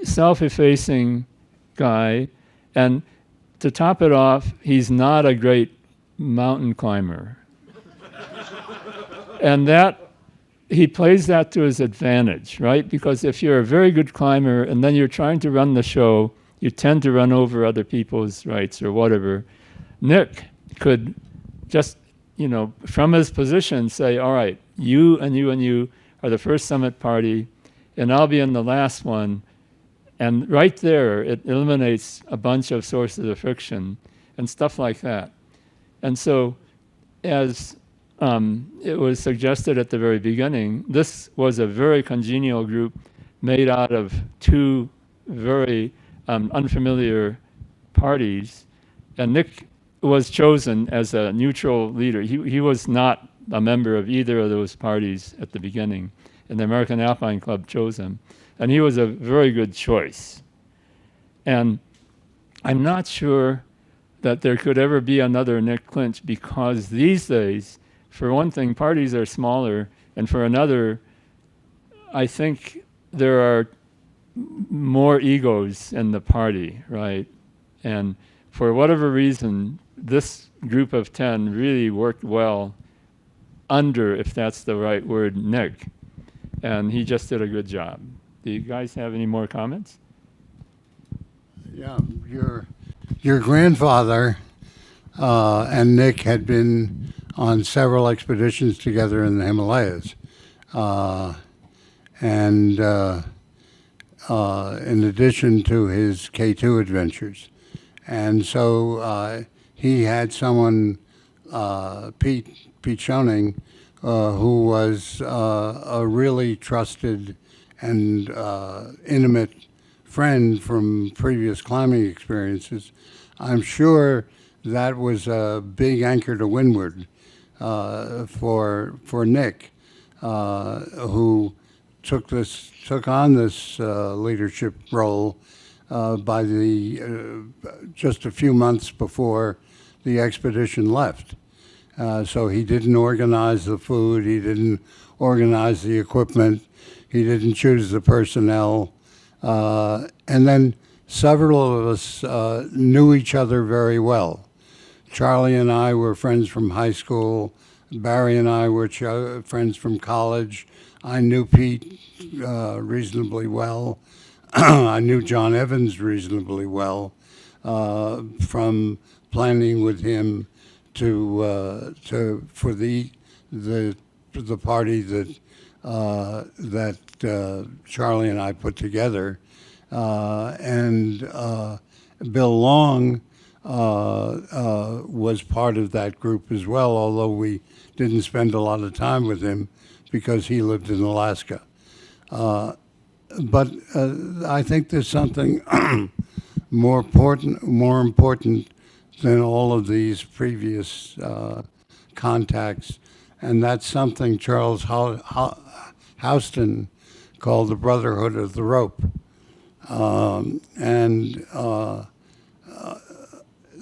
self-effacing guy, and to top it off, he's not a great mountain climber. And that, he plays that to his advantage, right? Because if you're a very good climber and then you're trying to run the show, you tend to run over other people's rights or whatever. Nick could just, from his position say, all right, you and you and you are the first summit party, and I'll be in the last one. And right there, it eliminates a bunch of sources of friction and stuff like that. And so, as it was suggested at the very beginning, this was a very congenial group made out of two very unfamiliar parties. And Nick was chosen as a neutral leader. He was not a member of either of those parties at the beginning, and the American Alpine Club chose him. And he was a very good choice. And I'm not sure that there could ever be another Nick Clinch, because these days, for one thing, parties are smaller, and for another, I think there are more egos in the party, right? And for whatever reason, this group of 10 really worked well under, if that's the right word, Nick. And he just did a good job. Do you guys have any more comments?
Yeah, your grandfather and Nick had been on several expeditions together in the Himalayas, and in addition to his K2 adventures. And so he had someone, Pete Schoening, who was a really trusted and intimate friend from previous climbing experiences. I'm sure that was a big anchor to windward for Nick, who took on this leadership role by the just a few months before the expedition left. So he didn't organize the food, he didn't organize the equipment, he didn't choose the personnel, and then several of us knew each other very well. Charlie and I were friends from high school. Barry and I were friends from college. I knew Pete reasonably well. I knew John Evans reasonably well from planning with him for the party that Charlie and I put together, and Bill Long was part of that group as well, although we didn't spend a lot of time with him because he lived in Alaska. But I think there's something more important than all of these previous contacts, and that's something Charles Houston called the Brotherhood of the Rope. And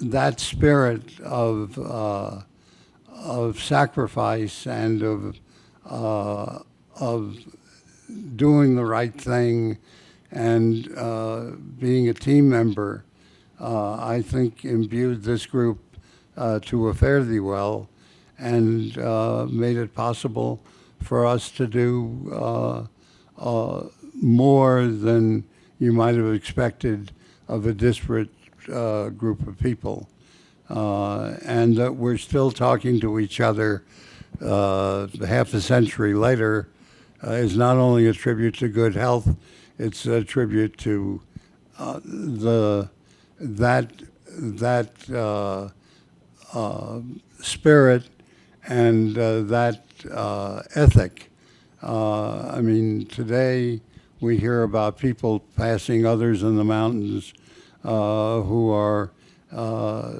that spirit of sacrifice and of doing the right thing and being a team member, I think imbued this group to a fare thee well, and made it possible for us to do more than you might have expected of a disparate group of people. And that we're still talking to each other half a century later is not only a tribute to good health, it's a tribute to that spirit and that ethic. I mean, today we hear about people passing others in the mountains who are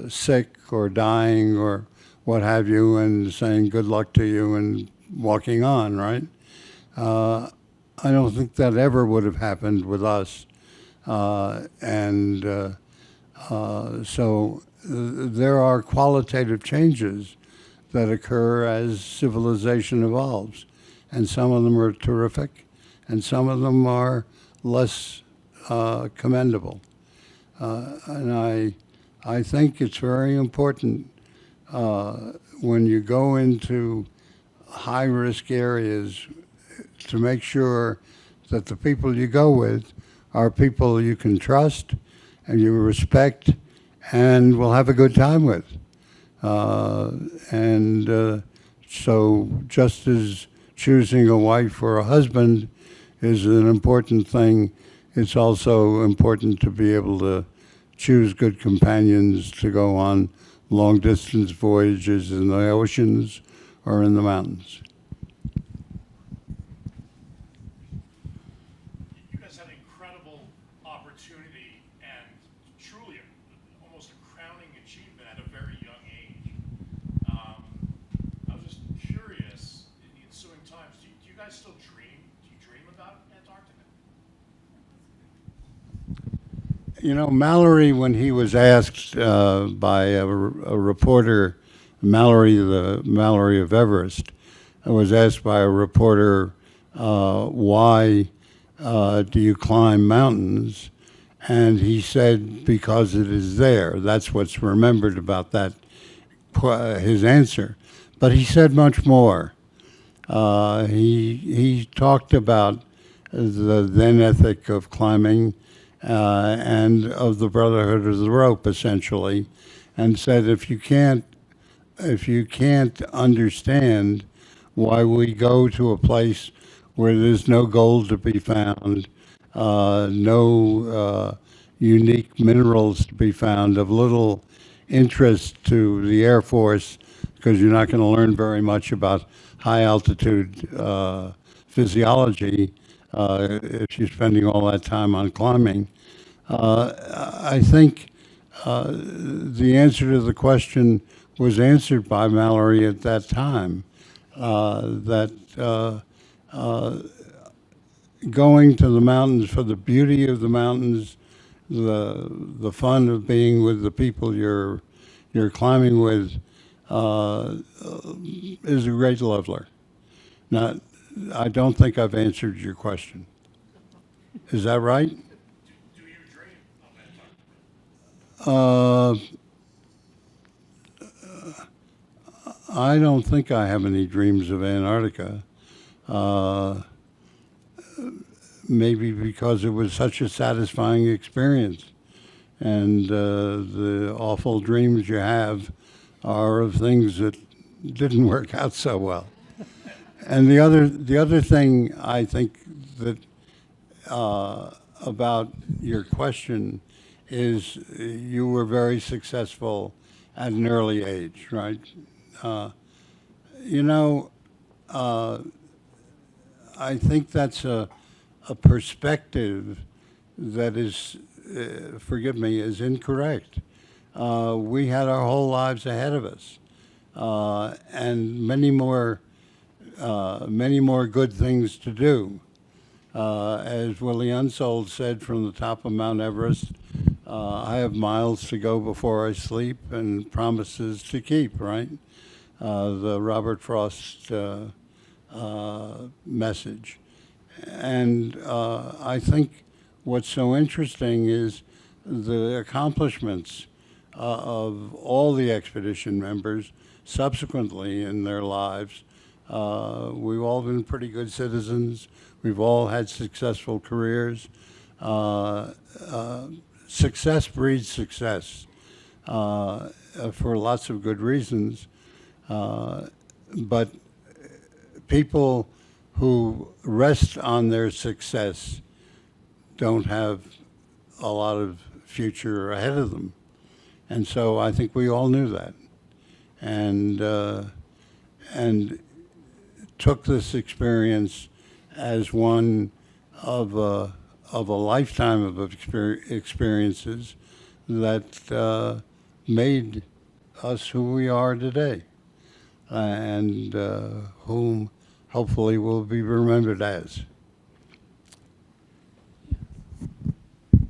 sick or dying or what have you, and saying good luck to you and walking on, right? I don't think that ever would have happened with us. So there are qualitative changes that occur as civilization evolves, and some of them are terrific, and some of them are less commendable. And I think it's very important when you go into high-risk areas to make sure that the people you go with are people you can trust and you respect and will have a good time with. So just as choosing a wife or a husband is an important thing, it's also important to be able to choose good companions to go on long-distance voyages in the oceans or in the mountains.
You guys had an incredible opportunity and truly almost a crowning achievement at a very young age. I was just curious, in the ensuing times, do you guys still dream? Do you dream about Antarctica?
You know, Mallory, when he was asked by a reporter, Mallory of Everest, was asked by a reporter, why do you climb mountains? And he said, because it is there. That's what's remembered about that, his answer. But he said much more. He talked about the then ethic of climbing and of the Brotherhood of the Rope, essentially, and said if you can't understand why we go to a place where there's no gold to be found, no unique minerals to be found, of little interest to the Air Force because you're not going to learn very much about high altitude physiology if you're spending all that time on climbing. I think the answer to the question was answered by Mallory at that time, that going to the mountains for the beauty of the mountains, the fun of being with the people you're climbing with, is a great leveler. Now, I don't think I've answered your question. Is that right?
Do you dream of Antarctica?
I don't think I have any dreams of Antarctica. Maybe because it was such a satisfying experience. And the awful dreams you have are of things that didn't work out so well. And the other thing I think that about your question is you were very successful at an early age, right? You know, I think that's a perspective that is, forgive me, is incorrect. We had our whole lives ahead of us, and many more good things to do. As Willie Unsold said from the top of Mount Everest, I have miles to go before I sleep and promises to keep, right? The Robert Frost message. And I think what's so interesting is the accomplishments of all the expedition members subsequently in their lives. We've all been pretty good citizens. We've all had successful careers. Success breeds success for lots of good reasons. But people who rest on their success don't have a lot of future ahead of them. And so I think we all knew that. And took this experience as one of a lifetime of experiences that made us who we are today, and whom hopefully will be remembered as.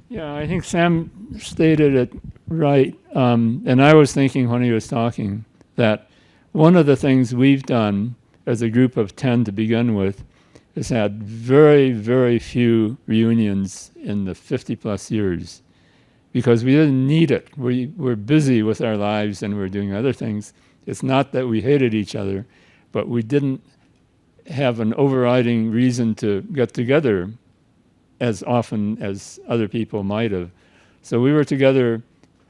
Yeah, I think Sam stated it right. And I was thinking when he was talking that one of the things we've done as a group of 10 to begin with has had very, very few reunions in the 50 plus years because we didn't need it. We're busy with our lives and we're doing other things. It's not that we hated each other, but we didn't have an overriding reason to get together as often as other people might have. So we were together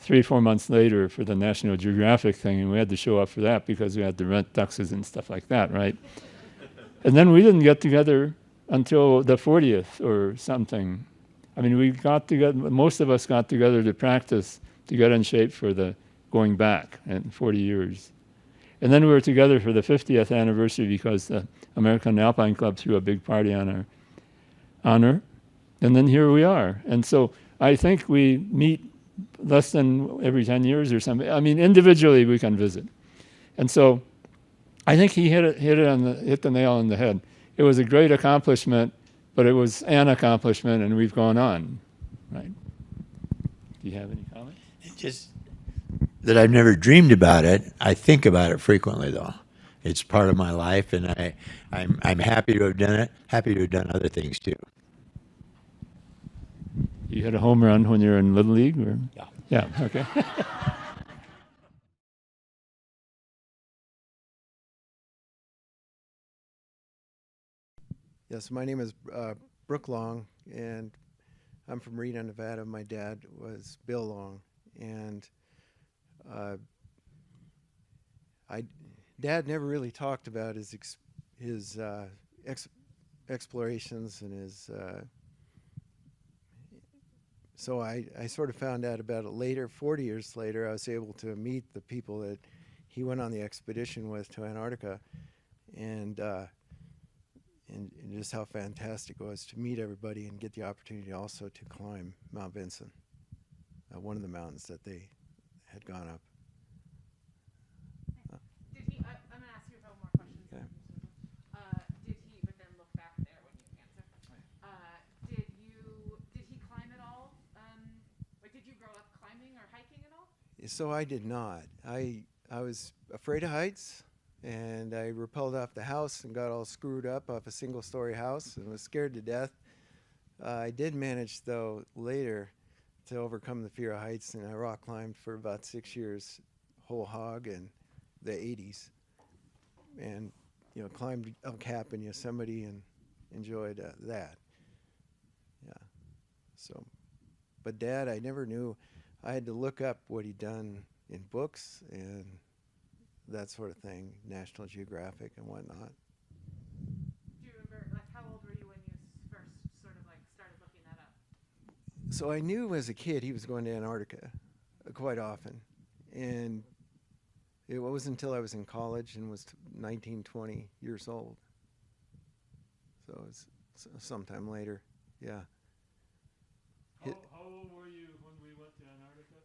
3-4 months later for the National Geographic thing, and we had to show up for that because we had to rent tuxes and stuff like that, right? And then we didn't get together until the 40th or something. I mean, we got together, most of us got together to practice to get in shape for the going back in 40 years. And then we were together for the 50th anniversary because the American Alpine Club threw a big party on our honor. And then here we are. And so I think we meet less than every 10 years or something. I mean, individually we can visit. And so I think he hit the nail on the head. It was a great accomplishment, but it was an accomplishment, and we've gone on, right? Do you have any comments?
Just that I've never dreamed about it. I think about it frequently, though. It's part of my life, and I'm happy to have done it. Happy to have done other things too.
You hit a home run when you were in Little League? Or?
Yeah.
Yeah, okay.
Yes, my name is Brooke Long, and I'm from Reno, Nevada. My dad was Bill Long, and Dad never really talked about his explorations and his. So I sort of found out about it later. 40 years later, I was able to meet the people that he went on the expedition with to Antarctica, and just how fantastic it was to meet everybody and get the opportunity also to climb Mount Vinson, one of the mountains that they had gone up.
Did he? I'm gonna ask you a couple more questions.
Okay.
Did he? But then look back there when you answer. Did he climb at all? Like, did you grow up climbing or hiking at all?
So I did not. I was afraid of heights, and I rappelled off the house and got all screwed up off a single-story house and was scared to death. I did manage, though, later to overcome the fear of heights, and I rock climbed for about 6 years, whole hog in the 80s, and climbed El Cap in Yosemite and enjoyed that. Yeah. So, but Dad, I never knew. I had to look up what he'd done in books and that sort of thing, National Geographic and whatnot.
Do you remember, like, how old were you when you first sort of like started looking that up?
So I knew as a kid he was going to Antarctica quite often, and it wasn't until I was in college and was 19, 20 years old. So it was sometime later, yeah.
How old were you when we went to Antarctica?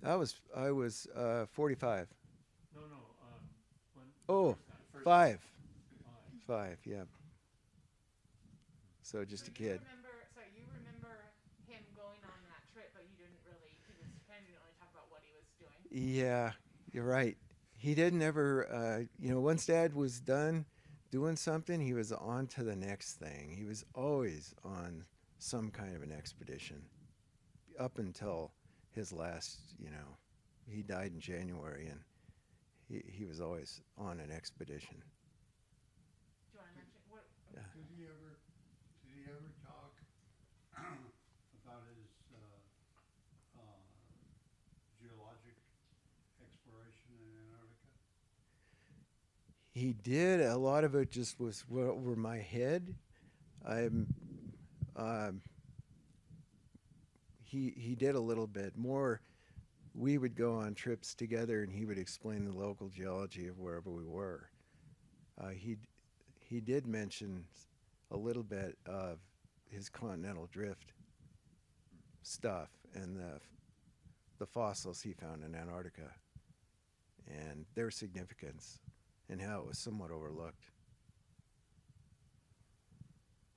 I was 45.
No. When
Oh,
first time.
five. Five, yeah. So just a kid.
You remember him going on that trip, but you didn't really. He was kind of didn't really talk about what he was doing.
Yeah, you're right. He didn't ever, once Dad was done doing something, he was on to the next thing. He was always on some kind of an expedition up until his last, he died in January, and he was always on an expedition.
Do you want to mention what?
Yeah.
Did he ever talk about his geologic exploration in Antarctica?
He did. A lot of it just was over my head. He did a little bit more. We would go on trips together, and he would explain the local geology of wherever we were. He did mention a little bit of his continental drift stuff and the fossils he found in Antarctica and their significance and how it was somewhat overlooked.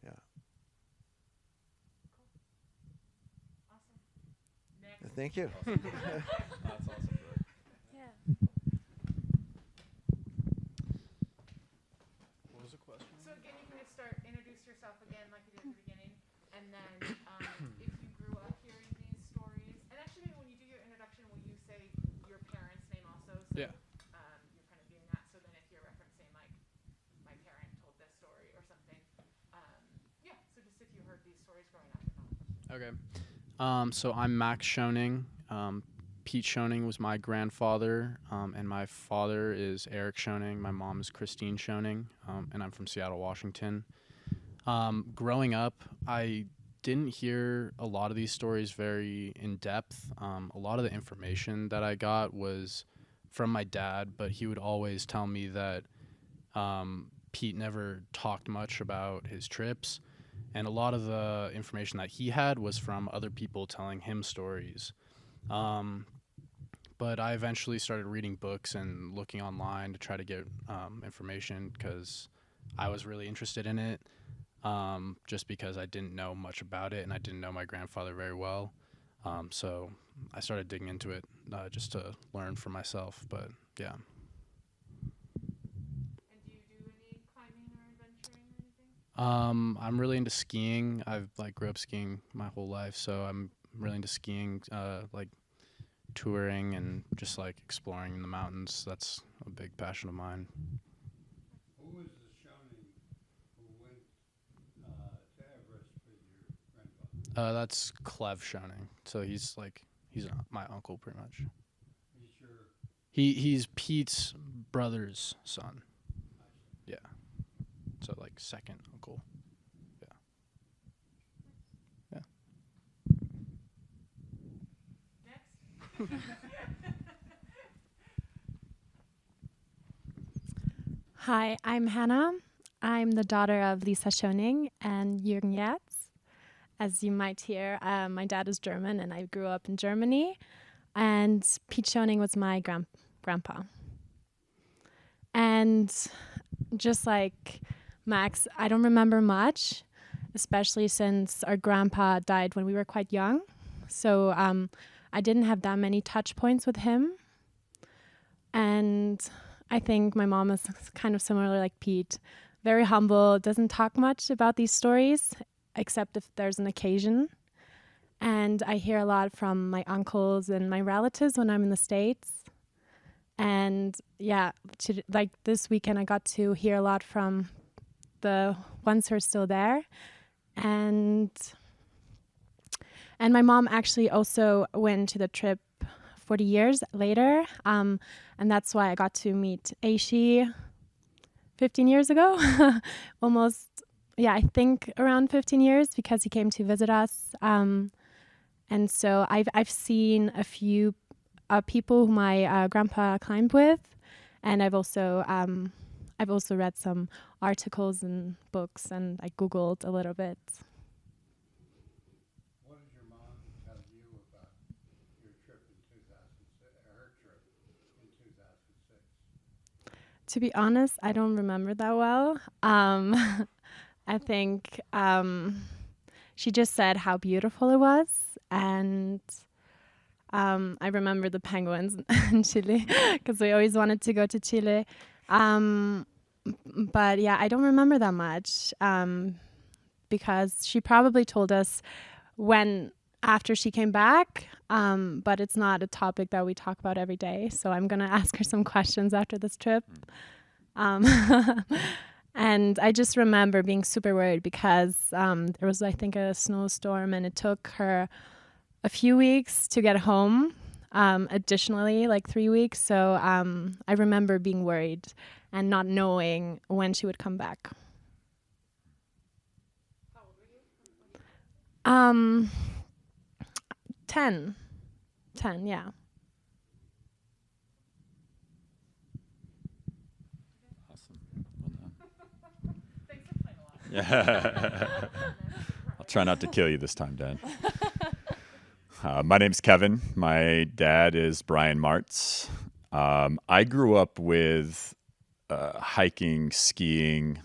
Yeah.
Awesome. Next.
Thank you.
That's awesome, Greg.
Yeah.
What was the question?
So again, you can just introduce yourself again like you did at the beginning, and then if you grew up hearing these stories, and actually maybe when you do your introduction, will you say your parents' name also? So,
Yeah.
You're kind of doing that. So then if you're referencing like my parent told this story or something, yeah. So just if you heard these stories growing up or not.
Okay. So I'm Max Schoening. Pete Schoening was my grandfather, and my father is Eric Schoening. My mom is Christine Schoening, and I'm from Seattle, Washington. Growing up, I didn't hear a lot of these stories very in depth. A lot of the information that I got was from my dad, but he would always tell me that Pete never talked much about his trips. And a lot of the information that he had was from other people telling him stories. But I eventually started reading books and looking online to try to get information because I was really interested in it, just because I didn't know much about it and I didn't know my grandfather very well. So I started digging into it just to learn for myself. But yeah.
And do you do any climbing or adventuring or anything?
I'm really into skiing. I've grew up skiing my whole life, so I'm really into skiing, touring and just exploring in the mountains. That's a big passion of mine.
Who was the Schoening who went to Everest with your grandfather?
That's Clev Schoening. So he's my uncle pretty much.
He's your
He's Pete's brother's son. Yeah. So second uncle. Yeah. Yeah.
Next.
Hi, I'm Hannah. I'm the daughter of Lisa Schoening and Jürgen Yatz. As you might hear, my dad is German and I grew up in Germany. And Pete Schoening was my grandpa. And just like Max, I don't remember much, especially since our grandpa died when we were quite young. So I didn't have that many touch points with him. And I think my mom is kind of similar like Pete, very humble, doesn't talk much about these stories, except if there's an occasion. And I hear a lot from my uncles and my relatives when I'm in the States. And yeah, like this weekend I got to hear a lot from the ones who are still there. And my mom actually also went to the trip 40 years later. And that's why I got to meet Eiichi 15 years ago. Almost, yeah, I think around 15 years because he came to visit us. And so I've seen a few people who my grandpa climbed with. And I've also read some articles and books and I Googled a little bit.
What did your mom tell you about your trip in 2006, her trip in 2006?
To be honest, I don't remember that well. I think she just said how beautiful it was. And I remember the penguins in Chile because we always wanted to go to Chile. But yeah, I don't remember that much because she probably told us when after she came back, but it's not a topic that we talk about every day. So I'm going to ask her some questions after this trip. And I just remember being super worried because there was, I think, a snowstorm and it took her a few weeks to get home, additionally, like 3 weeks. So I remember being worried and not knowing when she would come back.
How old were you?
10, yeah.
Awesome. Well done.
Thanks for playing a lot.
I'll try not to kill you this time, Dad. My name's Kevin. My dad is Brian Marts. I grew up with hiking, skiing,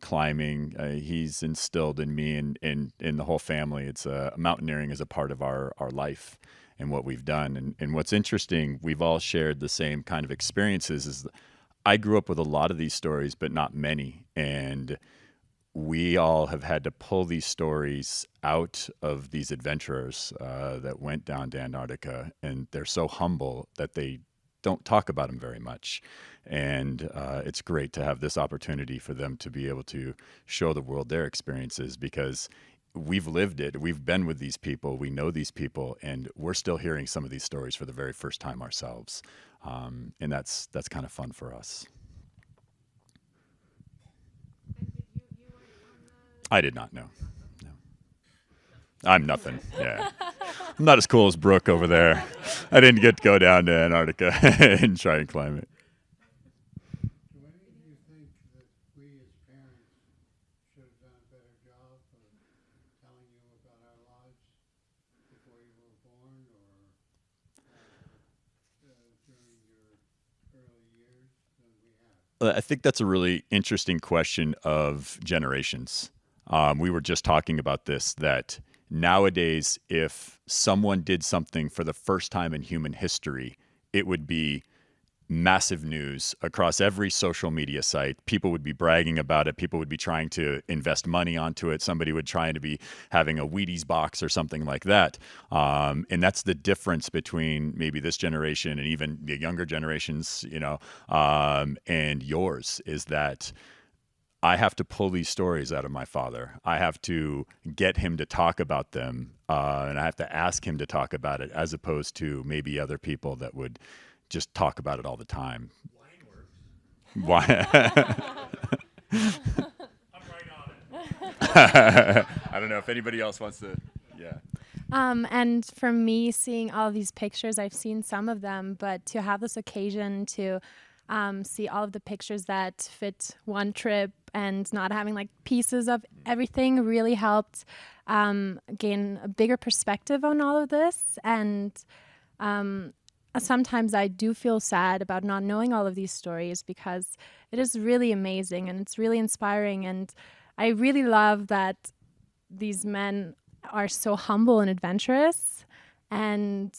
climbing. He's instilled in me and in the whole family. It's mountaineering is a part of our life and what we've done. And what's interesting, we've all shared the same kind of experiences. Is I grew up with a lot of these stories, but not many. And we all have had to pull these stories out of these adventurers that went down to Antarctica, and they're so humble that they don't talk about them very much. And it's great to have this opportunity for them to be able to show the world their experiences, because we've lived it. We've been with these people. We know these people, and we're still hearing some of these stories for the very first time ourselves. And that's kind of fun for us. I did not know. No. I'm nothing. Yeah. I'm not as cool as Brooke over there. I didn't get to go down to Antarctica and try and climb it.
Do any of you think that we as parents should have done a better job of telling you about our lives before you were born or during your early years than we have?
I think that's a really interesting question of generations. We were just talking about this, that nowadays, if someone did something for the first time in human history, it would be massive news across every social media site. People would be bragging about it. People would be trying to invest money onto it. Somebody would try to be having a Wheaties box or something like that. And that's the difference between maybe this generation and even the younger generations, and yours, is that I have to pull these stories out of my father. I have to get him to talk about them, and I have to ask him to talk about it, as opposed to maybe other people that would just talk about it all the time. Wine works.
I'm right on it.
I don't know if anybody else wants to, yeah.
And for me, seeing all of these pictures, I've seen some of them, but to have this occasion to see all of the pictures that fit one trip and not having like pieces of everything really helped gain a bigger perspective on all of this. And sometimes I do feel sad about not knowing all of these stories because it is really amazing and it's really inspiring. And I really love that these men are so humble and adventurous. And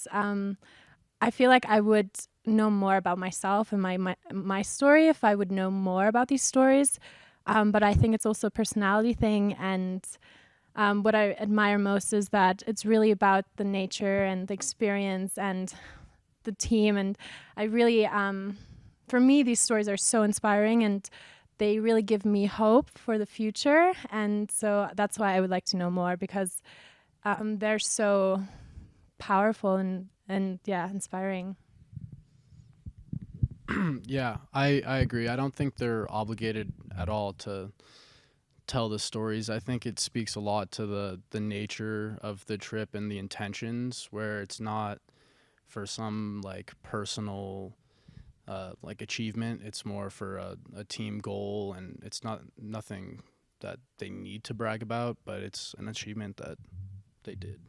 I feel like I would know more about myself and my story if I would know more about these stories. But I think it's also a personality thing. And what I admire most is that it's really about the nature and the experience and the team. And I really, for me, these stories are so inspiring and they really give me hope for the future. And so that's why I would like to know more, because they're so powerful and yeah, inspiring.
Yeah, I agree. I don't think they're obligated at all to tell the stories. I think it speaks a lot to the nature of the trip and the intentions, where it's not for some like personal like achievement. It's more for a team goal, and it's nothing that they need to brag about, but it's an achievement that they did.